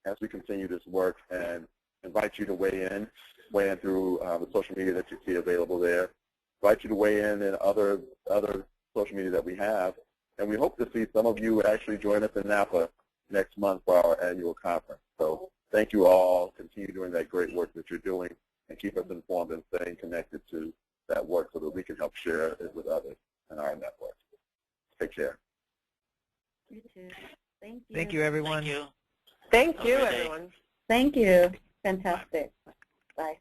as we continue this work, and invite you to weigh in through the social media that you see available there. Invite you to weigh in other social media that we have. And we hope to see some of you actually join us in Napa next month for our annual conference. So thank you all. Continue doing that great work that you're doing, and keep us informed and staying connected to that work so that we can help share it with others in our network. Take care. You too. Thank you. Thank you, everyone. Thank you, everyone. Thank you. Fantastic. Bye.